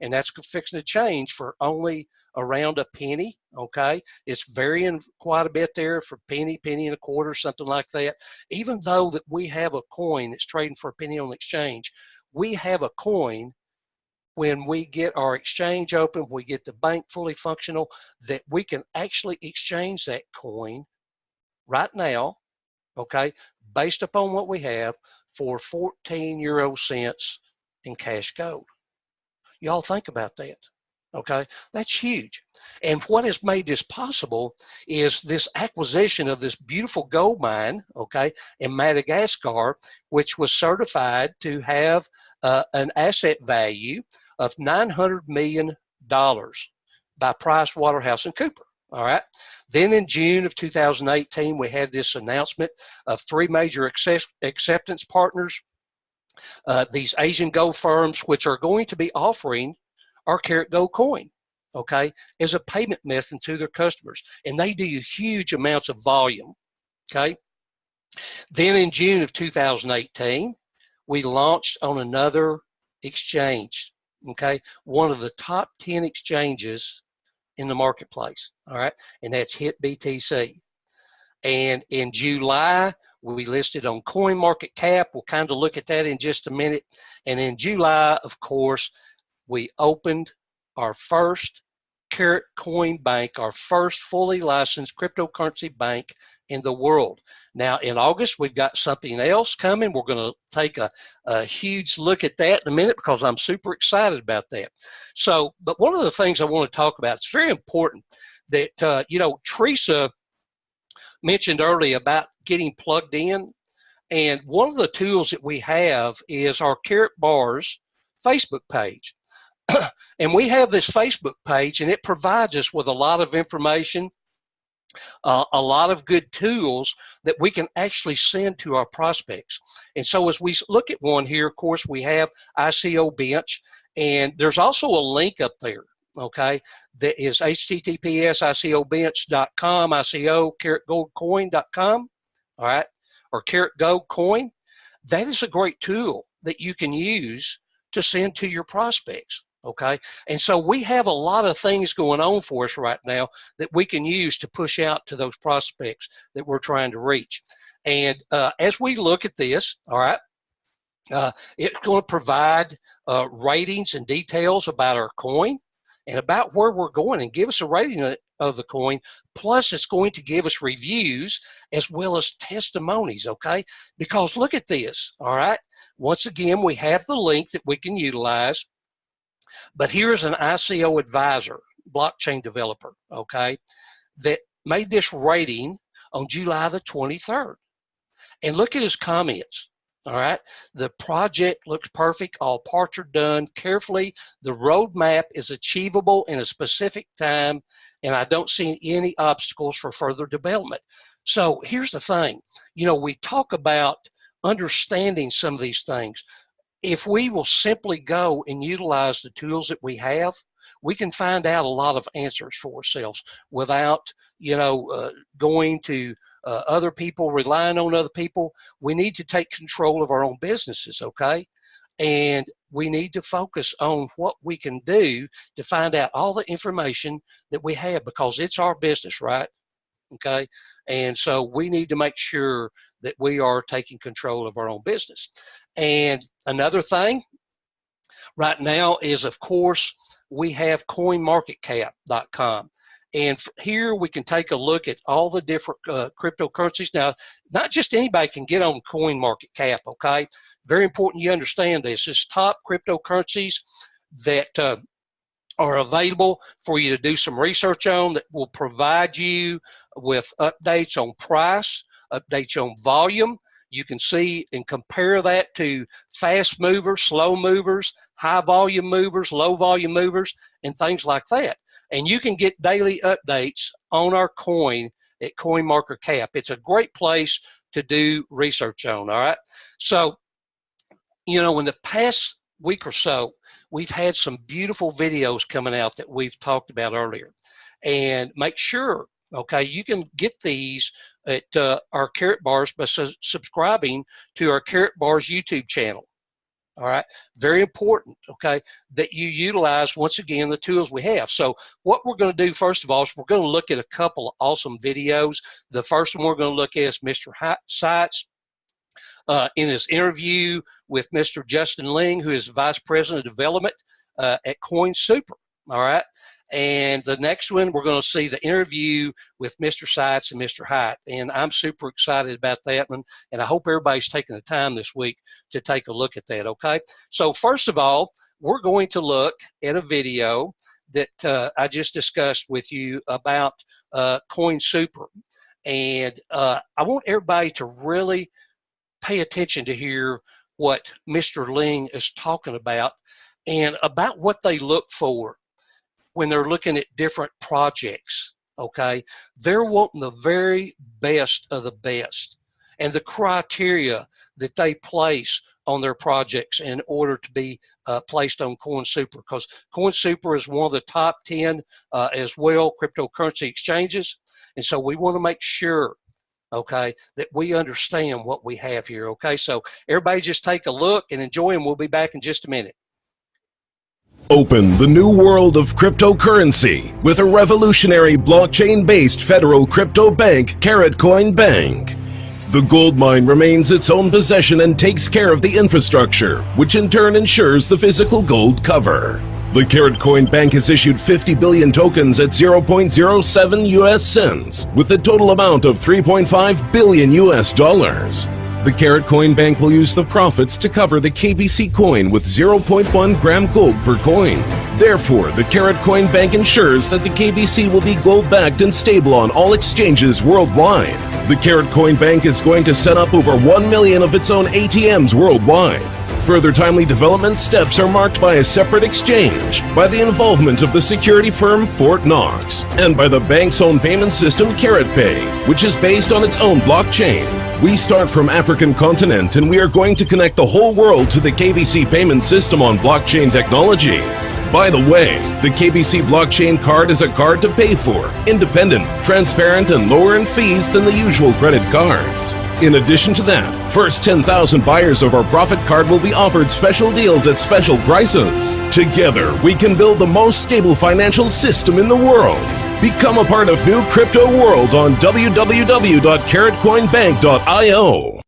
and that's fixing to change for only around a penny, okay? It's varying quite a bit there for penny and a quarter, something like that. Even though that we have a coin that's trading for a penny on the exchange, we have a coin when we get our exchange open, we get the bank fully functional, that we can actually exchange that coin right now, okay, based upon what we have, for 14 euro cents in cash gold. Y'all think about that, okay? That's huge. And what has made this possible is this acquisition of this beautiful gold mine, okay, in Madagascar, which was certified to have an asset value of $900 million by PricewaterhouseCoopers. All right. Then in June of 2018, we had this announcement of 3 major acceptance partners. These Asian gold firms, which are going to be offering our KaratGold coin, okay, as a payment method to their customers. And they do huge amounts of volume, okay. Then in June of 2018, we launched on another exchange, okay, one of the top 10 exchanges in the marketplace, all right, and that's HitBTC. And in July, we listed on CoinMarketCap. We'll kind of look at that in just a minute. And in July, of course, we opened our first KaratCoin bank, our first fully licensed cryptocurrency bank in the world. Now, in August, we've got something else coming. We're going to take a huge look at that in a minute because I'm super excited about that. So, but one of the things I want to talk about, it's very important that, Teresa mentioned earlier about getting plugged in, and one of the tools that we have is our Karatbars Facebook page. And we have this Facebook page, and it provides us with a lot of information, a lot of good tools that we can actually send to our prospects. And so as we look at one here, of course, we have ICO Bench, and there's also a link up there, okay, that is https://icobench.com, ICO, KaratGoldCoin.com, all right, or KaratGold Coin. That is a great tool that you can use to send to your prospects, okay? And so we have a lot of things going on for us right now that we can use to push out to those prospects that we're trying to reach. And as we look at this, all right, it's going to provide ratings and details about our coin and about where we're going, and give us a rating of the coin. Plus, it's going to give us reviews as well as testimonies, okay? Because look at this, all right? Once again, we have the link that we can utilize, but here's an ICO advisor, blockchain developer, okay, that made this rating on July the 23rd. And look at his comments. All right, the project looks perfect. All parts are done carefully. The roadmap is achievable in a specific time, and I don't see any obstacles for further development. So here's the thing. We talk about understanding some of these things. If we will simply go and utilize the tools that we have, we can find out a lot of answers for ourselves without, going to other people, relying on other people. We need to take control of our own businesses, okay? And we need to focus on what we can do to find out all the information that we have, because it's our business, right? Okay? And so we need to make sure that we are taking control of our own business. And another thing right now is, of course, we have coinmarketcap.com. And here we can take a look at all the different cryptocurrencies. Now, not just anybody can get on CoinMarketCap, okay? Very important you understand this. It's top cryptocurrencies that are available for you to do some research on, that will provide you with updates on price, updates on volume. You can see and compare that to fast movers, slow movers, high volume movers, low volume movers, and things like that. And you can get daily updates on our coin at CoinMarketCap. It's a great place to do research on, all right? So, you know, in the past week or so, we've had some beautiful videos coming out that we've talked about earlier. And make sure, okay, you can get these at our Karatbars by subscribing to our Karatbars YouTube channel. All right, very important, okay, that you utilize, once again, the tools we have. So what we're going to do, first of all, is we're going to look at a couple of awesome videos. The first one we're going to look at is Mr. Seitz in his interview with Mr. Justin Ling, who is Vice President of Development at Coin Super. All right. And the next one, we're going to see the interview with Mr. Seitz and Mr. Haidt. And I'm super excited about that one. And I hope everybody's taking the time this week to take a look at that, okay? So first of all, we're going to look at a video that I just discussed with you about Coin Super. And I want everybody to really pay attention to hear what Mr. Ling is talking about and about what they look for when they're looking at different projects, okay? They're wanting the very best of the best and the criteria that they place on their projects in order to be placed on Coin Super, because Coin Super is one of the top 10 as well cryptocurrency exchanges. And so we want to make sure, okay, that we understand what we have here, okay? So everybody just take a look and enjoy, and we'll be back in just a minute. Open the new world of cryptocurrency with a revolutionary blockchain-based federal crypto bank, KaratCoin Bank. The gold mine remains its own possession and takes care of the infrastructure, which in turn ensures the physical gold cover. The KaratCoin Bank has issued 50 billion tokens at 0.07 US cents, with a total amount of 3.5 billion US dollars. The KaratCoin Bank will use the profits to cover the KBC coin with 0.1 gram gold per coin. Therefore, the KaratCoin Bank ensures that the KBC will be gold-backed and stable on all exchanges worldwide. The KaratCoin Bank is going to set up over 1 million of its own ATMs worldwide. Further timely development steps are marked by a separate exchange, by the involvement of the security firm Fort Knox, and by the bank's own payment system KaratPay, which is based on its own blockchain. We start from African continent, and we are going to connect the whole world to the KBC payment system on blockchain technology. By the way, the KBC blockchain card is a card to pay for, independent, transparent, and lower in fees than the usual credit cards. In addition to that, first 10,000 buyers of our Profit Card will be offered special deals at special prices. Together, we can build the most stable financial system in the world. Become a part of new crypto world on www.karatcoinbank.io.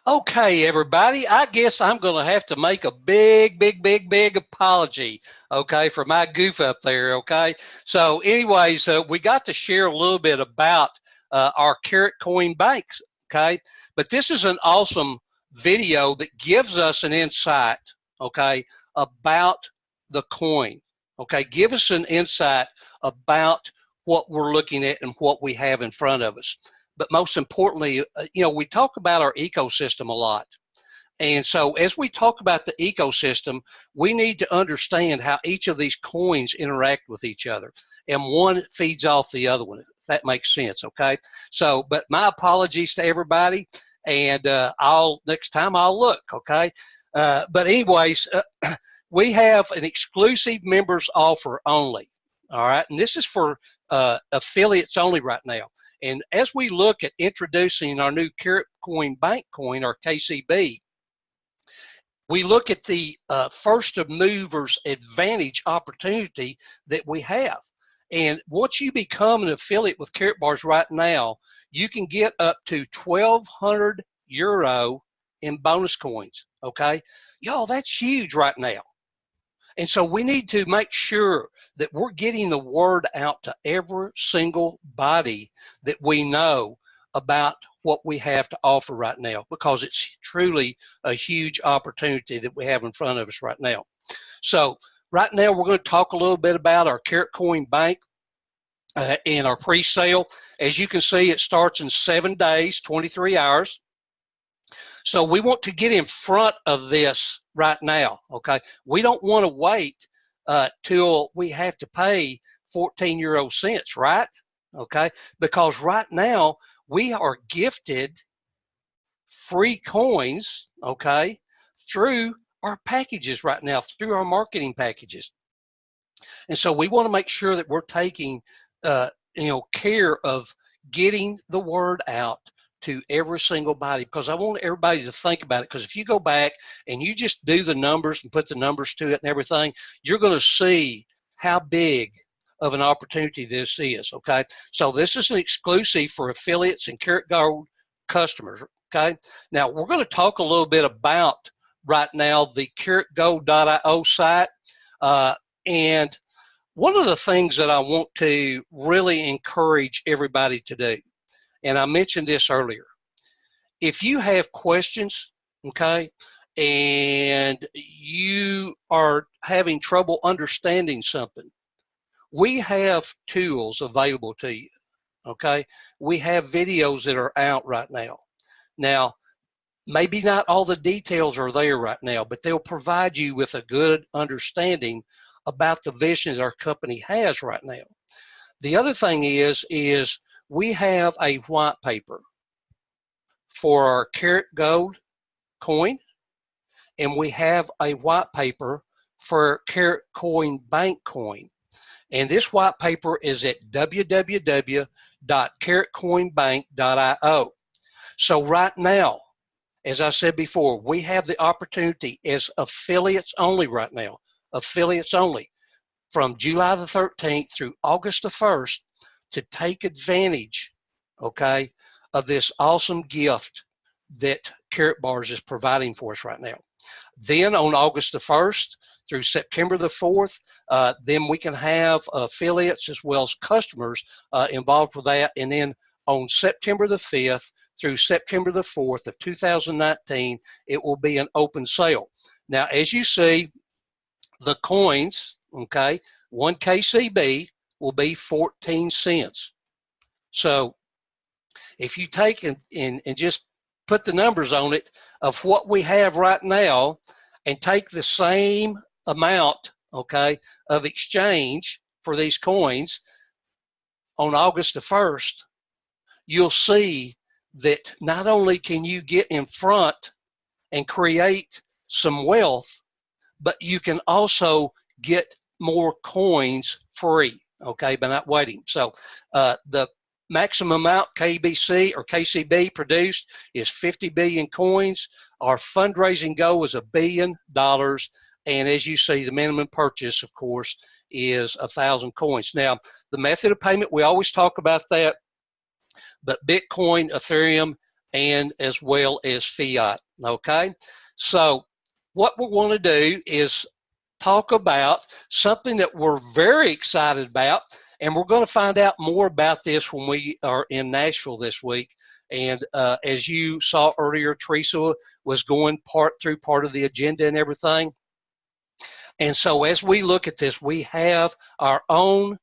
Okay, everybody, I guess I'm going to have to make a big apology, okay, for my goof up there, okay? So anyways, we got to share a little bit about our KaratCoin banks, okay? But this is an awesome video that gives us an insight, okay, about the coin, okay? Give us an insight about what we're looking at and what we have in front of us. But most importantly, you know, we talk about our ecosystem a lot. And so as we talk about the ecosystem, we need to understand how each of these coins interact with each other. And one feeds off the other one, if that makes sense, okay? So, but my apologies to everybody. And next time I'll look, okay? But anyways, we have an exclusive members offer only. All right, and this is for affiliates only right now. And as we look at introducing our new KaratCoin Bank coin, or KCB, we look at the first of movers advantage opportunity that we have. And once you become an affiliate with Karatbars right now, you can get up to 1,200 euro in bonus coins, okay? Y'all, that's huge right now. And so we need to make sure that we're getting the word out to every single body that we know about what we have to offer right now, because it's truly a huge opportunity that we have in front of us right now. So right now we're going to talk a little bit about our KaratCoin Bank and our pre-sale. As you can see, it starts in 7 days, 23 hours. So we want to get in front of this right now, okay? We don't want to wait till we have to pay 14 euro cents, right? Okay, because right now we are gifted free coins, okay, through our packages right now, through our marketing packages. And so we want to make sure that we're taking care of getting the word out to every single body, because I want everybody to think about it. Because if you go back and you just do the numbers and put the numbers to it and everything, you're going to see how big of an opportunity this is, okay? So this is an exclusive for affiliates and KaratGold customers, okay? Now, we're going to talk a little bit about right now the KaratGold.io site. And one of the things that I want to really encourage everybody to do, and I mentioned this earlier, if you have questions, okay, and you are having trouble understanding something, we have tools available to you, okay? We have videos that are out right now. Now, maybe not all the details are there right now, but they'll provide you with a good understanding about the vision that our company has right now. The other thing is we have a white paper for our KaratGold coin, and we have a white paper for KaratBank coin. And this white paper is at www.KaratCoinBank.io. So right now, as I said before, we have the opportunity as affiliates only right now, affiliates only, from July the 13th through August the 1st to take advantage, okay, of this awesome gift that Karatbars is providing for us right now. Then on August the 1st through September the 4th, then we can have affiliates as well as customers involved with that. And then on September the 5th through September the 4th of 2019, it will be an open sale. Now, as you see, the coins, okay, 1 KCB will be 14 cents. So if you take and just put the numbers on it of what we have right now and take the same amount, okay, of exchange for these coins on August the 1st, you'll see that not only can you get in front and create some wealth, but you can also get more coins free, okay, by not waiting. So the maximum amount KBC or KCB produced is 50 billion coins. Our fundraising goal is $1 billion. And as you see, the minimum purchase, of course, is 1,000 coins. Now, the method of payment, we always talk about that, but Bitcoin, Ethereum, and as well as fiat, okay? So what we want to do is talk about something that we're very excited about, and we're going to find out more about this when we are in Nashville this week. And as you saw earlier, Teresa was going through part of the agenda and everything. And so as we look at this, we have our own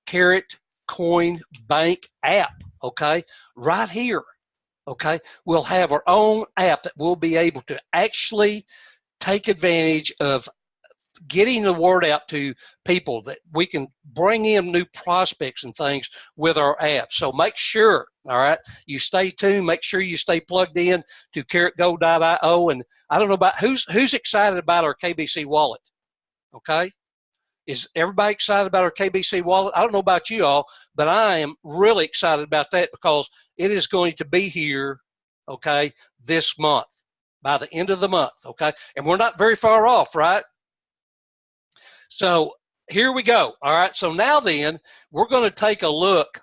KaratCoin Bank app, okay, right here, okay? We'll have our own app that we'll be able to actually take advantage of getting the word out to people, that we can bring in new prospects and things with our app. So make sure, all right, you stay tuned, make sure you stay plugged in to KaratGold.io. And I don't know about who's excited about our KBC wallet, okay? Is everybody excited about our KBC wallet? I don't know about you all, but I am really excited about that because it is going to be here, okay, this month. by the end of the month, okay? And we're not very far off, right? So here we go. All right, so now then, we're going to take a look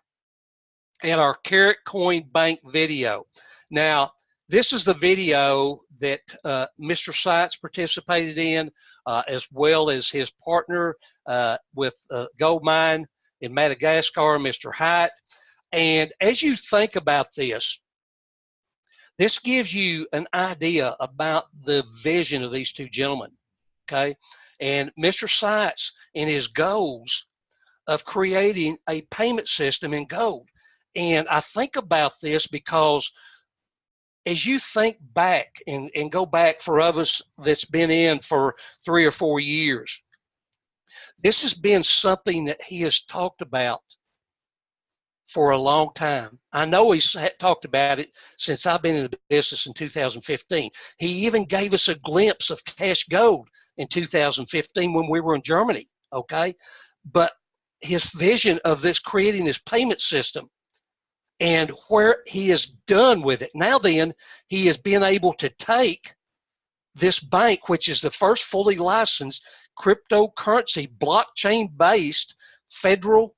at our KaratCoin Bank video. Now, this is the video that Mr. Seitz participated in, as well as his partner with Gold Mine in Madagascar, Mr. Haidt. And as you think about this, this gives you an idea about the vision of these two gentlemen, okay? And Mr. Seitz and his goals of creating a payment system in gold. And I think about this because as you think back and go back for us that's been in for 3 or 4 years, this has been something that he has talked about for a long time. I know he's talked about it since I've been in the business in 2015. He even gave us a glimpse of cash gold in 2015 when we were in Germany, okay? But his vision of this, creating this payment system, and where he has done with it. Now then, he has been able to take this bank, which is the first fully licensed cryptocurrency, blockchain-based federal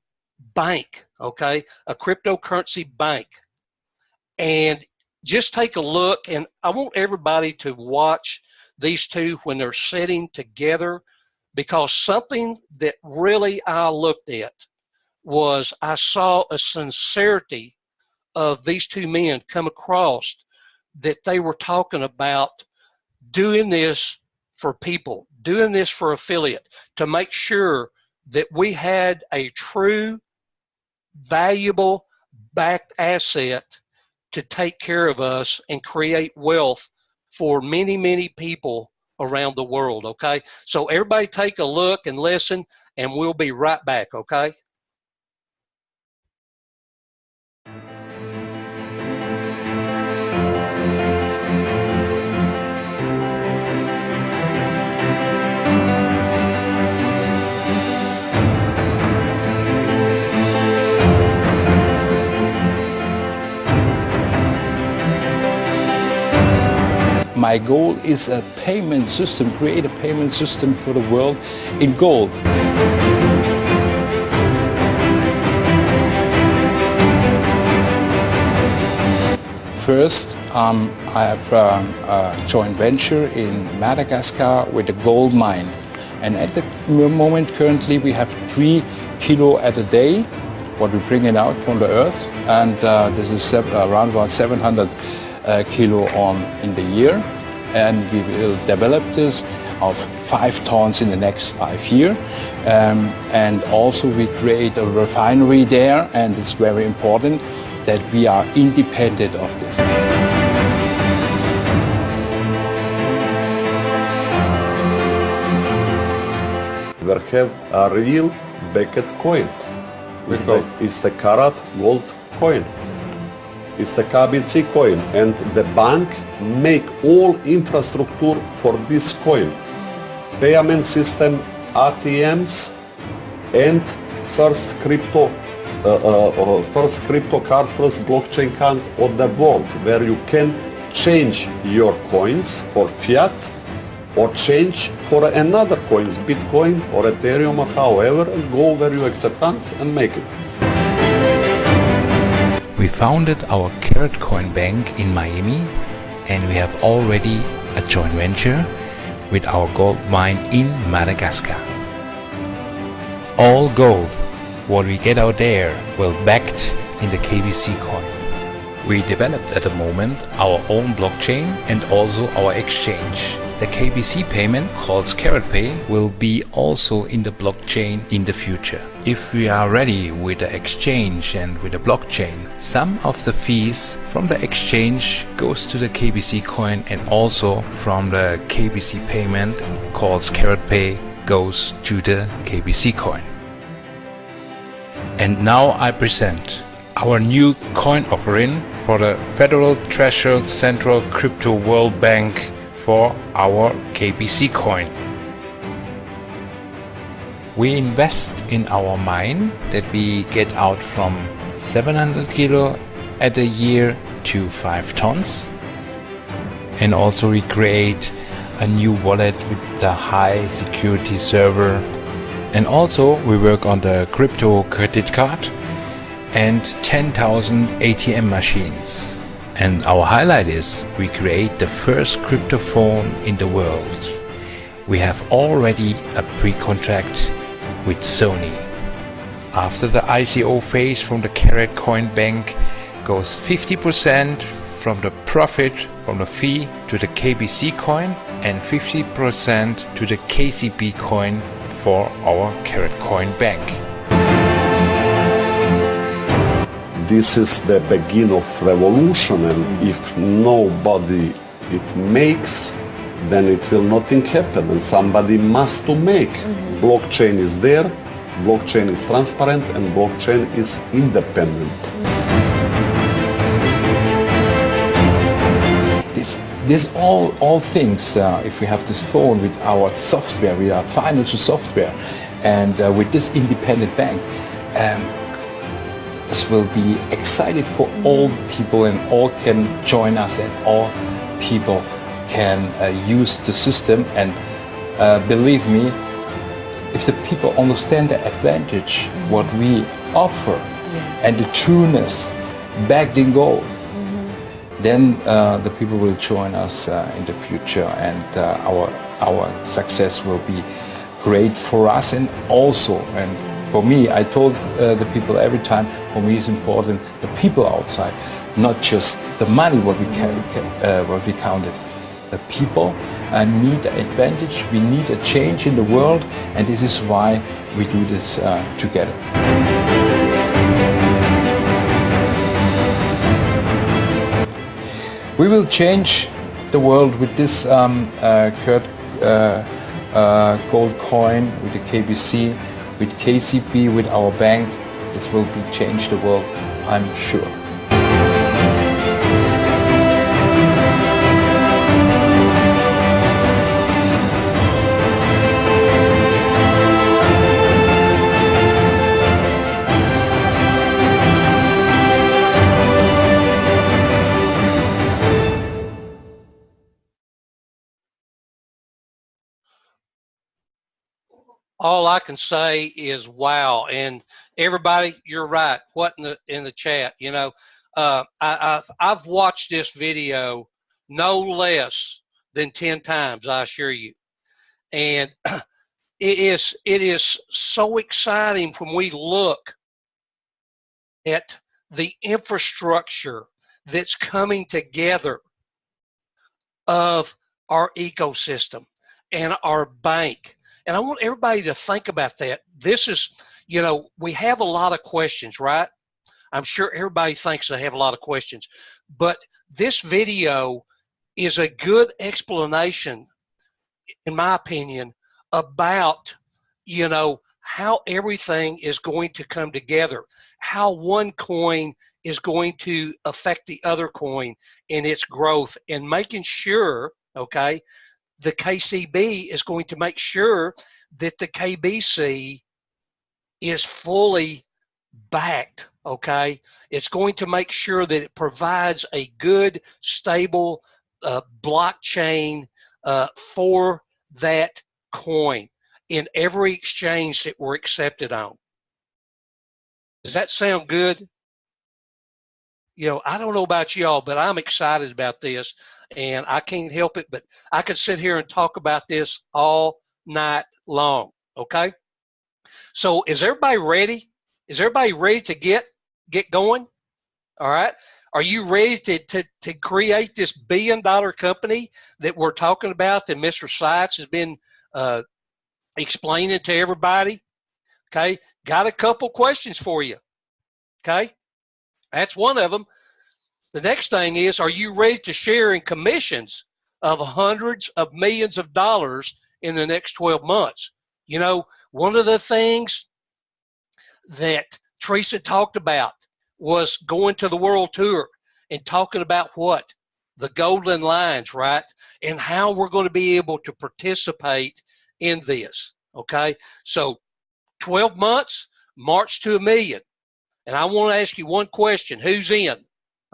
bank, okay? A cryptocurrency bank. And just take a look, and I want everybody to watch these two when they're sitting together, because something that really I looked at was I saw a sincerity of these two men come across, that they were talking about doing this for people, doing this for affiliate, to make sure that we had a true, valuable, backed asset to take care of us and create wealth for many, many people around the world, okay? So everybody take a look and listen, and we'll be right back, okay? My goal is a payment system, create a payment system for the world in gold. First, I have a joint venture in Madagascar with a gold mine. And at the moment currently we have 3 kilo at a day, what we bring it out from the earth. And this is around about 700 kilo in the year, and we will develop this of 5 tons in the next 5 years. And also we create a refinery there, and it's very important that we are independent of this. We have a real backed coin. It's the KaratGold coin. It's the KBC coin, and the bank make all infrastructure for this coin. Payment system, ATMs, and first crypto card, first blockchain card of the world, where you can change your coins for fiat or change for another coins, Bitcoin or Ethereum or however, and go where you acceptance and make it. We founded our KaratCoin Bank in Miami, and we have already a joint venture with our gold mine in Madagascar. All gold, what we get out there, will backed in the KBC coin. We developed at the moment our own blockchain and also our exchange. The KBC payment, called KaratPay, will be also in the blockchain in the future. If we are ready with the exchange and with the blockchain, some of the fees from the exchange goes to the KBC coin, and also from the KBC payment, called KaratPay, goes to the KBC coin. And now I present our new coin offering for the Federal Treasury Central Crypto World Bank for our KBC coin. We invest in our mine that we get out from 700 kilo at a year to 5 tons. and also we create a new wallet with the high security server. And also we work on the crypto credit card and 10,000 ATM machines. And our highlight is we create the first crypto phone in the world. We have already a pre-contract with Sony. After the ICO phase from the KaratCoin goes 50% from the profit from the fee to the KBC coin and 50% to the KCB coin for our KaratCoin Bank. This is the beginning of revolution, and if nobody it makes, then it will nothing happen, and somebody must to make. Blockchain is there, blockchain is transparent, and blockchain is independent. This all things, if we have this phone with our software, with our financial software, and with this independent bank, this will be excited for all people, and all can join us, and all people can use the system. And believe me, if the people understand the advantage what we offer and the trueness backed in gold, then the people will join us in the future, and our success will be great for us. And also, and for me, I told the people every time, for me it's important the people outside, not just the money what we counted. The people need the advantage, we need a change in the world, and this is why we do this together. We will change the world with this KaratGold coin, with the KBC, with KCB, with our bank. This will change the world, I'm sure. All I can say is wow. And everybody, you're right. What in the chat? You know, I've watched this video no less than 10 times, I assure you. And it is so exciting when we look at the infrastructure that's coming together of our ecosystem and our bank. And I want everybody to think about that. This is, you know, we have a lot of questions, right? I'm sure everybody thinks they have a lot of questions. But this video is a good explanation, in my opinion, about, you know, how everything is going to come together, how one coin is going to affect the other coin in its growth, and making sure, okay, the KCB is going to make sure that the KBC is fully backed, okay? It's going to make sure that it provides a good, stable blockchain for that coin in every exchange that we're accepted on. Does that sound good? You know, I don't know about y'all, but I'm excited about this, and I can't help it, but I could sit here and talk about this all night long, okay? So is everybody ready? Is everybody ready to get going? All right. Are you ready to create this billion-dollar company that we're talking about that Mr. Seitz has been explaining to everybody? Okay. Got a couple questions for you. Okay. That's one of them. The next thing is, are you ready to share in commissions of hundreds of millions of dollars in the next 12 months? You know, one of the things that Teresa talked about was going to the world tour and talking about what? The golden lines, right? And how we're going to be able to participate in this, okay? So 12 months, march to $1 million. And I want to ask you one question. Who's in?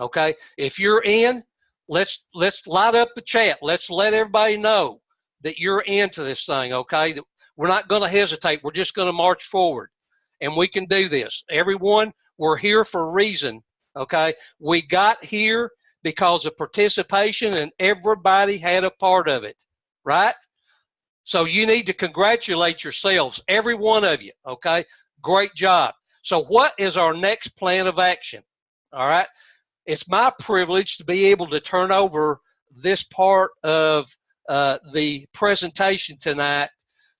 Okay? If you're in, let's light up the chat. Let's let everybody know that you're into this thing, okay? That we're not going to hesitate. We're just going to march forward, and we can do this. Everyone, we're here for a reason, okay? We got here because of participation, and everybody had a part of it, right? So you need to congratulate yourselves, every one of you, okay? Great job. So what is our next plan of action, all right? It's my privilege to be able to turn over this part of the presentation tonight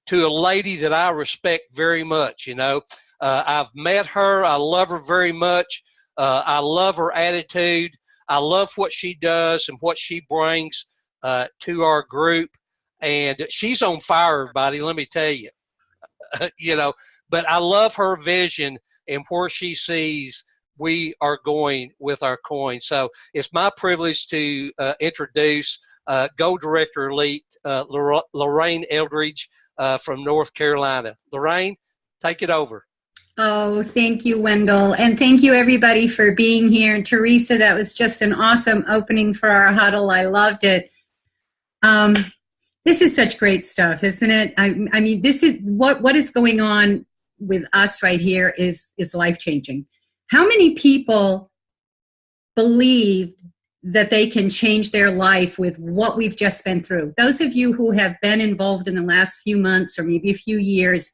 to a lady that I respect very much. You know, I've met her. I love her very much. I love her attitude. I love what she does and what she brings to our group. And she's on fire, everybody, let me tell you. You know, but I love her vision and where she sees we are going with our coins. So it's my privilege to introduce Gold Director Elite Lorraine Eldridge from North Carolina. Lorraine, take it over. Oh, thank you, Wendell. And thank you, everybody, for being here. And Teresa, that was just an awesome opening for our huddle. I loved it. This is such great stuff, isn't it? I mean, this is what is going on with us right here is life-changing. How many people believe that they can change their life with what we've just been through? Those of you who have been involved in the last few months or maybe a few years,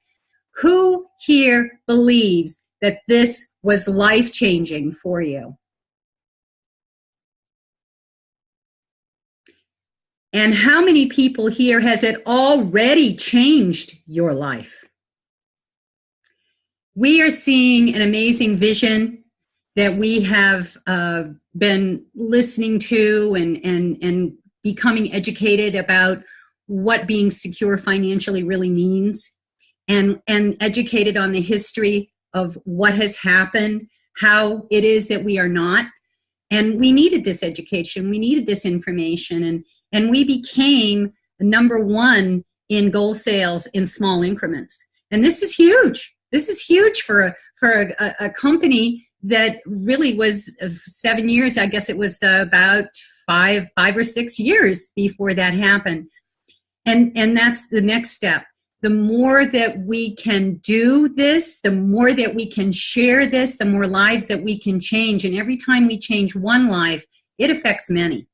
who here believes that this was life-changing for you? And how many people here has it already changed your life? We are seeing an amazing vision that we have been listening to and becoming educated about what being secure financially really means, and educated on the history of what has happened, how it is that we are not. And we needed this education, we needed this information, and we became #1 in gold sales in small increments. And this is huge. This is huge for a company that really was 7 years. I guess it was about five or 6 years before that happened. And that's the next step. The more that we can do this, the more that we can share this, the more lives that we can change. And every time we change one life, it affects many.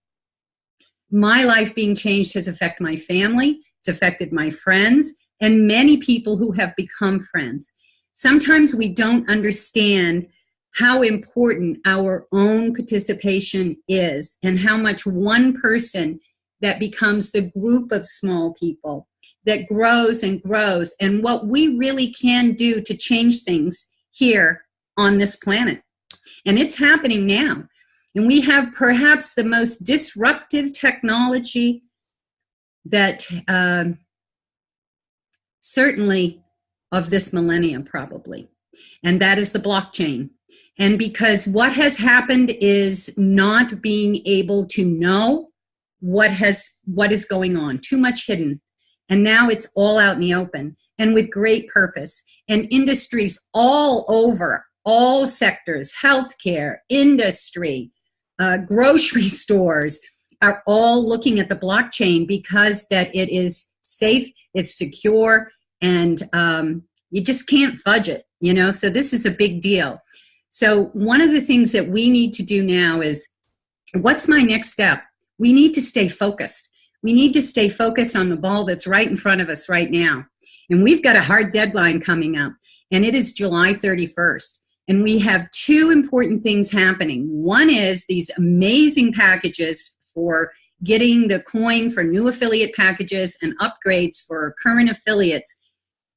My life being changed has affected my family, it's affected my friends, and many people who have become friends. Sometimes we don't understand how important our own participation is and how much one person that becomes the group of small people that grows and grows, and what we really can do to change things here on this planet. And it's happening now. And we have perhaps the most disruptive technology that certainly of this millennium probably, and that is the blockchain. And because what has happened is not being able to know what is going on, too much hidden. And now it's all out in the open and with great purpose. And industries all over, all sectors, healthcare, industry, grocery stores are all looking at the blockchain because that it is safe, it's secure, and you just can't fudge it, you know? So this is a big deal. So one of the things that we need to do now is, what's my next step? We need to stay focused. We need to stay focused on the ball that's right in front of us right now. And we've got a hard deadline coming up, and it is July 31st. And we have two important things happening. One is these amazing packages for getting the coin for new affiliate packages and upgrades for current affiliates.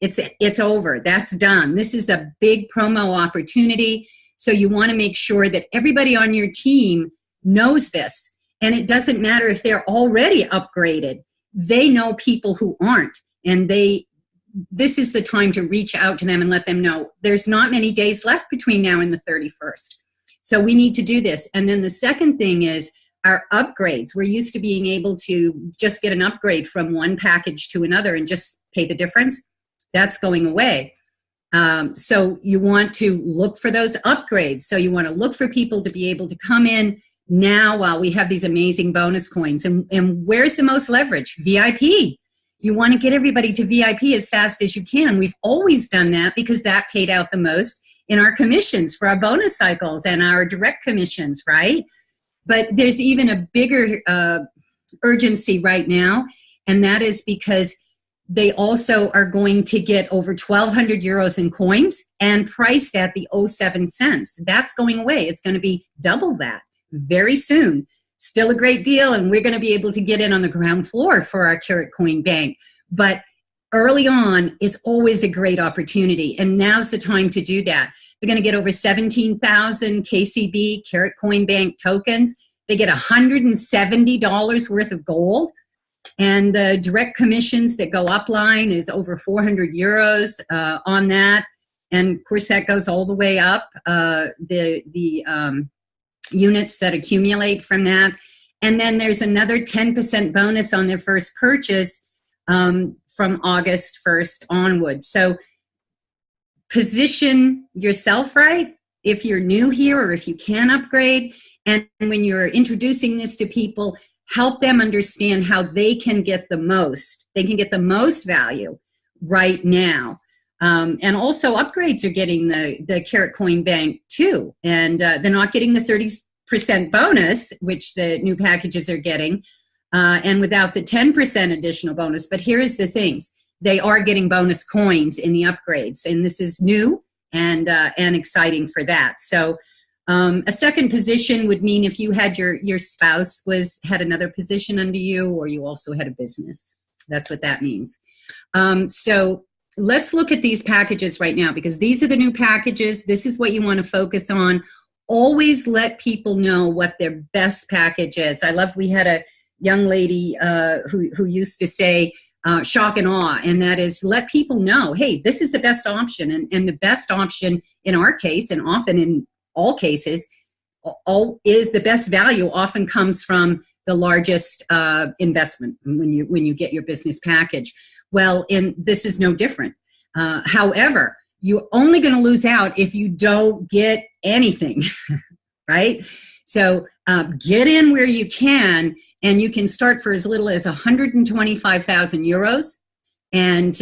It's over. That's done. This is a big promo opportunity. So you want to make sure that everybody on your team knows this. And it doesn't matter if they're already upgraded. They know people who aren't. And this is the time to reach out to them and let them know there's not many days left between now and the 31st. So we need to do this. And then the second thing is our upgrades. We're used to being able to just get an upgrade from one package to another and just pay the difference. That's going away. So you want to look for those upgrades. So you want to look for people to be able to come in, now we have these amazing bonus coins. And where's the most leverage? VIP. You want to get everybody to VIP as fast as you can. We've always done that because that paid out the most in our commissions for our bonus cycles and our direct commissions, right? But there's even a bigger urgency right now, and that is because they also are going to get over 1,200 euros in coins and priced at the 07 cents. That's going away. It's going to be double that very soon. Still a great deal, and we're going to be able to get in on the ground floor for our KaratCoin Bank. But early on is always a great opportunity, and now's the time to do that. They're going to get over 17,000 KCB KaratCoin Bank tokens. They get $170 worth of gold, and the direct commissions that go upline is over 400 euros on that. And of course, that goes all the way up. The units that accumulate from that. And then there's another 10% bonus on their first purchase from August 1st onwards. So position yourself right if you're new here or if you can upgrade. And when you're introducing this to people, help them understand how they can get the most. They can get the most value right now. And also upgrades are getting the KaratCoin Bank too. And they're not getting the 30% bonus, which the new packages are getting, and without the 10% additional bonus. But here's the things. They are getting bonus coins in the upgrades. And this is new and exciting for that. So a second position would mean if you had your spouse had another position under you, or you also had a business. That's what that means. So let's look at these packages right now, because these are the new packages. This is what you want to focus on. Always let people know what their best package is. we had a young lady who used to say shock and awe, and that is let people know, hey, this is the best option. And the best option in our case, and often in all cases, is the best value often comes from the largest investment when you get your business package. Well, this is no different. However, you're only going to lose out if you don't get anything, right? So get in where you can, and you can start for as little as 125,000 euros. And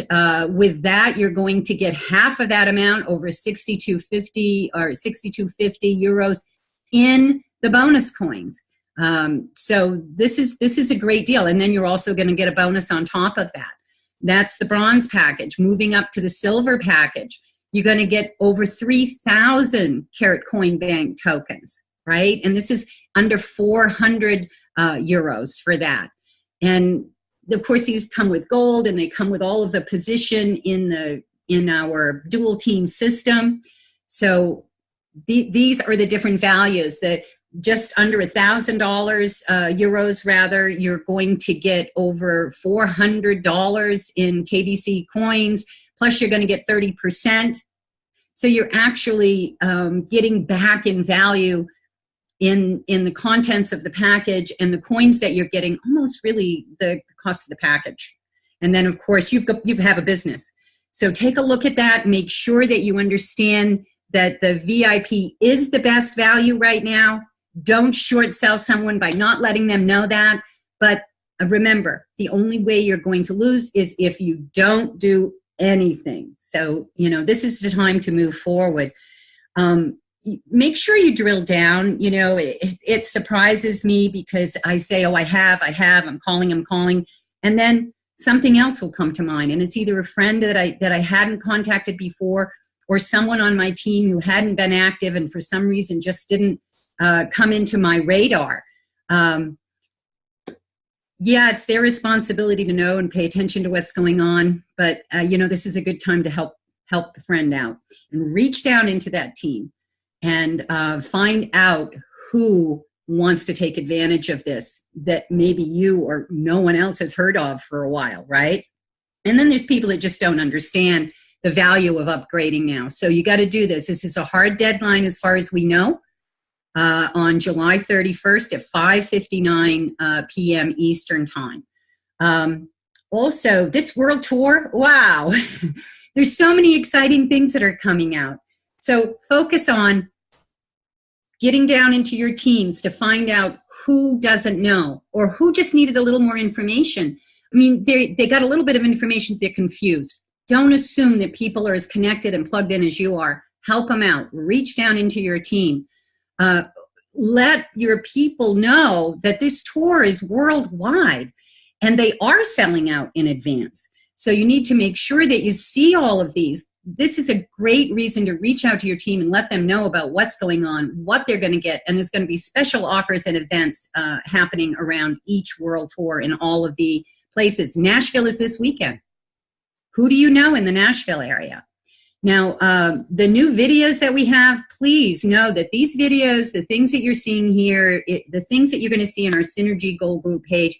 with that, you're going to get half of that amount, over 6,250 or 6,250 euros in the bonus coins. So this is a great deal. And then you're also going to get a bonus on top of that. That's the bronze package. Moving up to the silver package, you're going to get over 3,000 KaratCoin Bank tokens, right? And this is under 400 euros for that. And of course, these come with gold, and they come with all of the position in our dual team system. So these are the different values. That just under $1,000 euros, rather, you're going to get over $400 in KBC coins. Plus, you're going to get 30%. So you're actually getting back in value in the contents of the package, and the coins that you're getting almost really the cost of the package. And then, of course, you have a business. So take a look at that. Make sure that you understand that the VIP is the best value right now. Don't short sell someone by not letting them know that. But remember, the only way you're going to lose is if you don't do anything. So, this is the time to move forward. Make sure you drill down. It surprises me because I say, oh, I have, I'm calling. And then something else will come to mind. And it's either a friend that I hadn't contacted before, or someone on my team who hadn't been active and for some reason just didn't come into my radar. Yeah, it's their responsibility to know and pay attention to what's going on. But, this is a good time to help the friend out and reach down into that team and find out who wants to take advantage of this that maybe you or no one else has heard of for a while, right? And then there's people that just don't understand the value of upgrading now. So you got to do this. This is a hard deadline as far as we know, on July 31st at 5:59 p.m. Eastern time. Also, this world tour, wow. There's so many exciting things that are coming out. So focus on getting down into your teams to find out who doesn't know or who just needed a little more information. I mean, they got a little bit of information, they're confused. Don't assume that people are as connected and plugged in as you are. Help them out. Reach down into your team. Let your people know that this tour is worldwide and they are selling out in advance. So you need to make sure that you see all of these. This is a great reason to reach out to your team and let them know about what's going on, what they're going to get, and there's going to be special offers and events happening around each world tour in all of the places. Nashville is this weekend. Who do you know in the Nashville area? Now, the new videos that we have, please know that these videos, the things that you're seeing here, the things that you're going to see on our Synergy Gold Group page,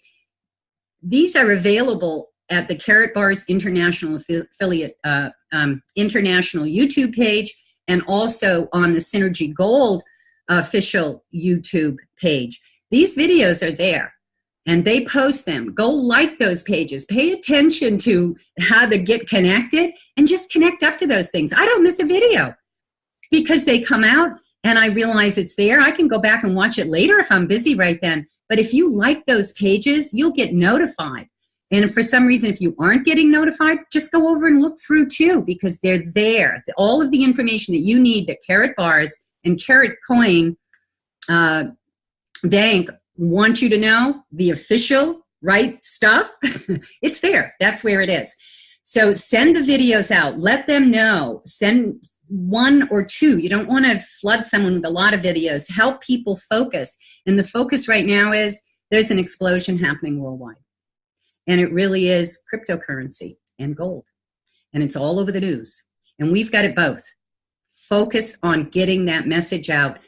these are available at the Karatbars International Affiliate International YouTube page and also on the Synergy Gold official YouTube page. These videos are there and they post them. Go like those pages. Pay attention to how to get connected and just connect up to those things. I don't miss a video because they come out and I realize it's there. I can go back and watch it later if I'm busy right then. But if you like those pages, you'll get notified. And if for some reason, if you aren't getting notified, just go over and look through too, because they're there. All of the information that you need that Karatbars and KaratCoin Bank want you to know, the official right stuff, it's there. That's where it is. So send the videos out. Let them know. Send 1 or 2. You don't want to flood someone with a lot of videos. Help people focus. And the focus right now is there's an explosion happening worldwide. And it really is cryptocurrency and gold. And it's all over the news. And we've got it both. Focus on getting that message out,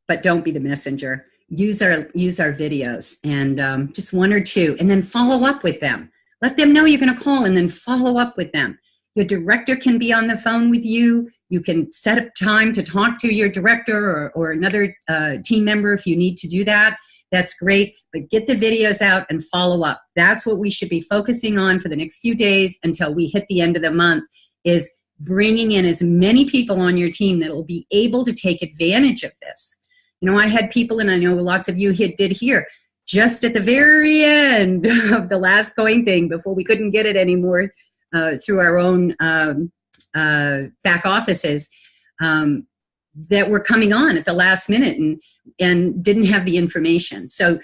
but don't be the messenger. Use our videos and just 1 or 2, and then follow up with them. Let them know you're going to call and then follow up with them. Your director can be on the phone with you. You can set up time to talk to your director or another team member if you need to do that. That's great, but get the videos out and follow up. That's what we should be focusing on for the next few days until we hit the end of the month, is bringing in as many people on your team that will be able to take advantage of this. You know, I had people, and I know lots of you did here, just at the very end of the last coin thing, before we couldn't get it anymore through our own back offices, that were coming on at the last minute and didn't have the information. So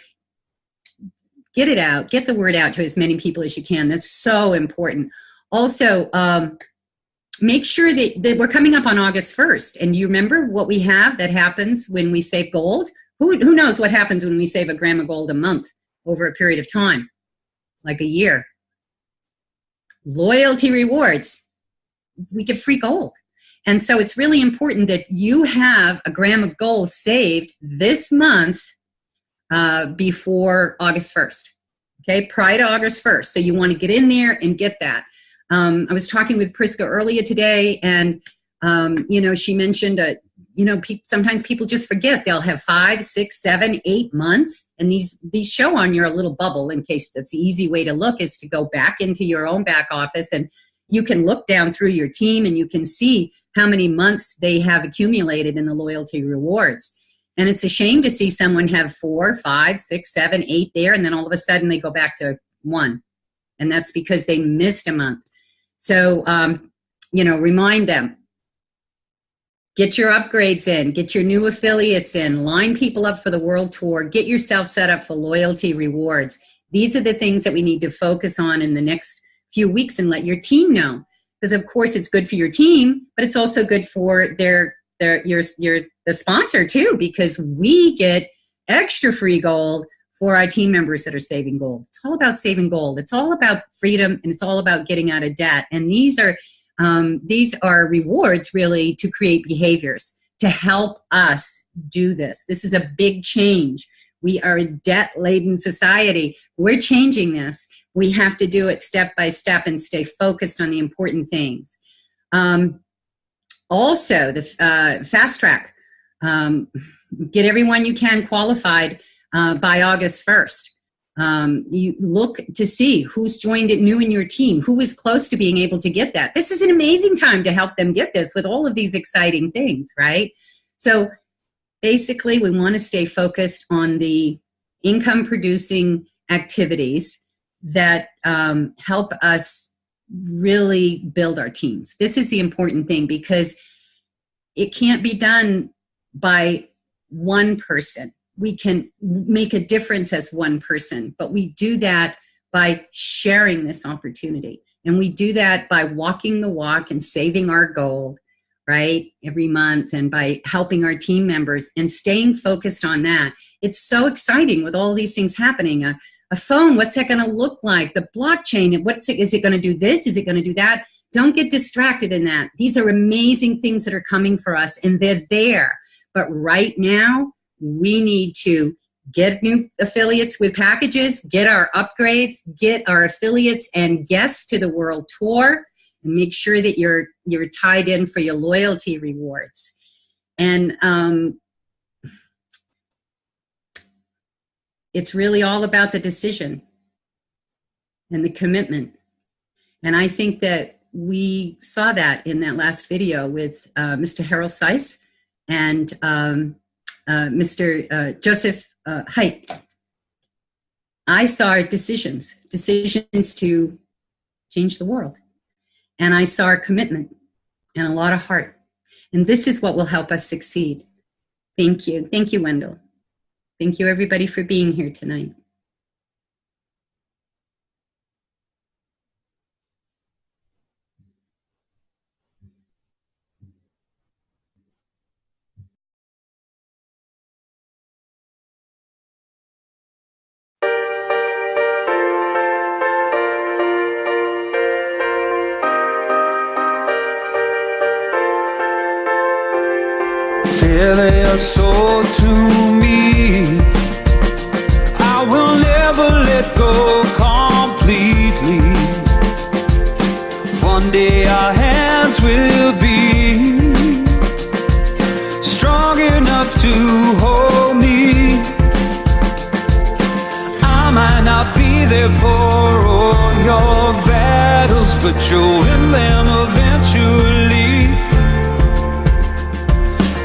get it out, get the word out to as many people as you can. That's so important. Also, make sure that we're coming up on August 1st. And you remember what we have that happens when we save gold? Who knows what happens when we save a gram of gold a month over a period of time, like a year? Loyalty rewards. We get free gold. And so it's really important that you have a gram of gold saved this month before August 1st, okay, prior to August 1st. So you want to get in there and get that. I was talking with Priska earlier today, and, you know, she mentioned, you know, sometimes people just forget. They'll have 5, 6, 7, 8 months, and these show on your little bubble. In case that's the easy way to look, is to go back into your own back office, and you can look down through your team and you can see how many months they have accumulated in the loyalty rewards. And it's a shame to see someone have 4, 5, 6, 7, 8 there, and then all of a sudden they go back to 1. And that's because they missed a month. So, you know, remind them, get your upgrades in, get your new affiliates in, line people up for the world tour, get yourself set up for loyalty rewards. These are the things that we need to focus on in the next few weeks, and let your team know. Because of course it's good for your team, but it's also good for the sponsor too, because we get extra free gold for our team members that are saving gold. It's all about saving gold. It's all about freedom, and it's all about getting out of debt. And these are rewards really to create behaviors to help us do this. This is a big change. We are a debt-laden society. We're changing this. We have to do it step by step and stay focused on the important things. Also, the fast track. Get everyone you can qualified by August 1st. You look to see who's joined it new in your team, who is close to being able to get that. This is an amazing time to help them get this with all of these exciting things, right? So basically we want to stay focused on the income producing activities that help us really build our teams. This is the important thing, because it can't be done by one person. We can make a difference as one person, but we do that by sharing this opportunity. And we do that by walking the walk and saving our gold, right, every month, and by helping our team members and staying focused on that. It's so exciting with all these things happening. A phone, what's that going to look like? The blockchain, is it going to do this? Is it going to do that? Don't get distracted in that. These are amazing things that are coming for us, and they're there. But right now, we need to get new affiliates with packages, get our upgrades, get our affiliates and guests to the world tour, and make sure that you're tied in for your loyalty rewards. And it's really all about the decision and the commitment. And I think that we saw that in that last video with Mr. Harold Seiss and Mr. Joseph Haidt. I saw decisions to change the world. And I saw a commitment and a lot of heart. And this is what will help us succeed. Thank you. Thank you, Wendell. Thank you, everybody, for being here tonight. Sell your soul to me. I will never let go completely. One day our hands will be strong enough to hold me. I might not be there for all your battles, but you'll win them eventually.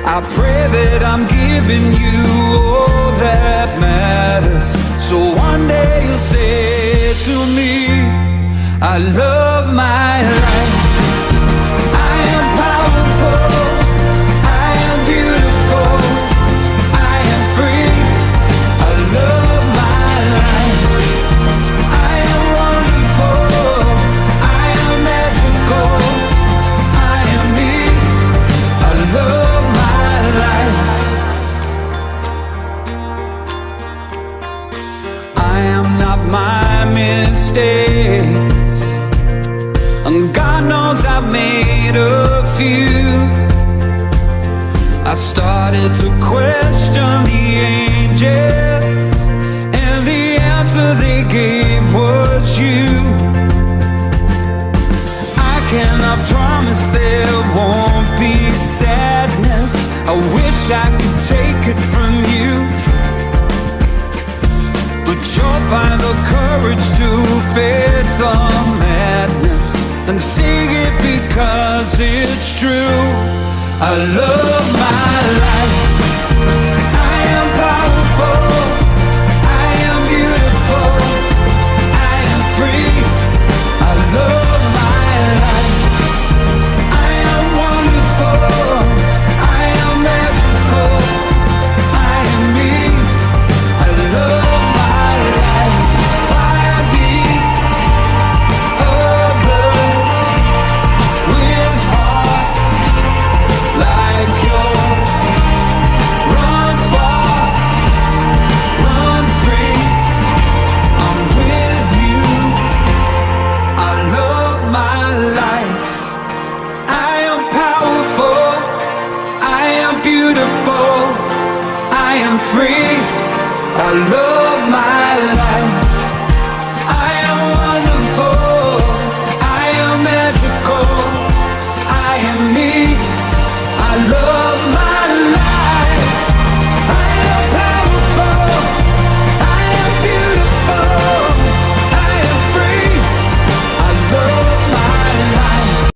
I pray that I'm giving you all that matters, so one day you'll say to me, I love my life. I am powerful, I am beautiful, I am free. I love my life. I am wonderful, I am magical, I am me. I love my mistakes, and God knows I've made a few. I started to question the angels, and the answer they gave was you. I cannot promise there won't be sadness. I wish I could take it from you, but you'll find the courage to face the madness and sing it because it's true. I love my life. I am powerful, I am beautiful, I am free. I love my life. I am wonderful, I am magical, I am me. I love free. I love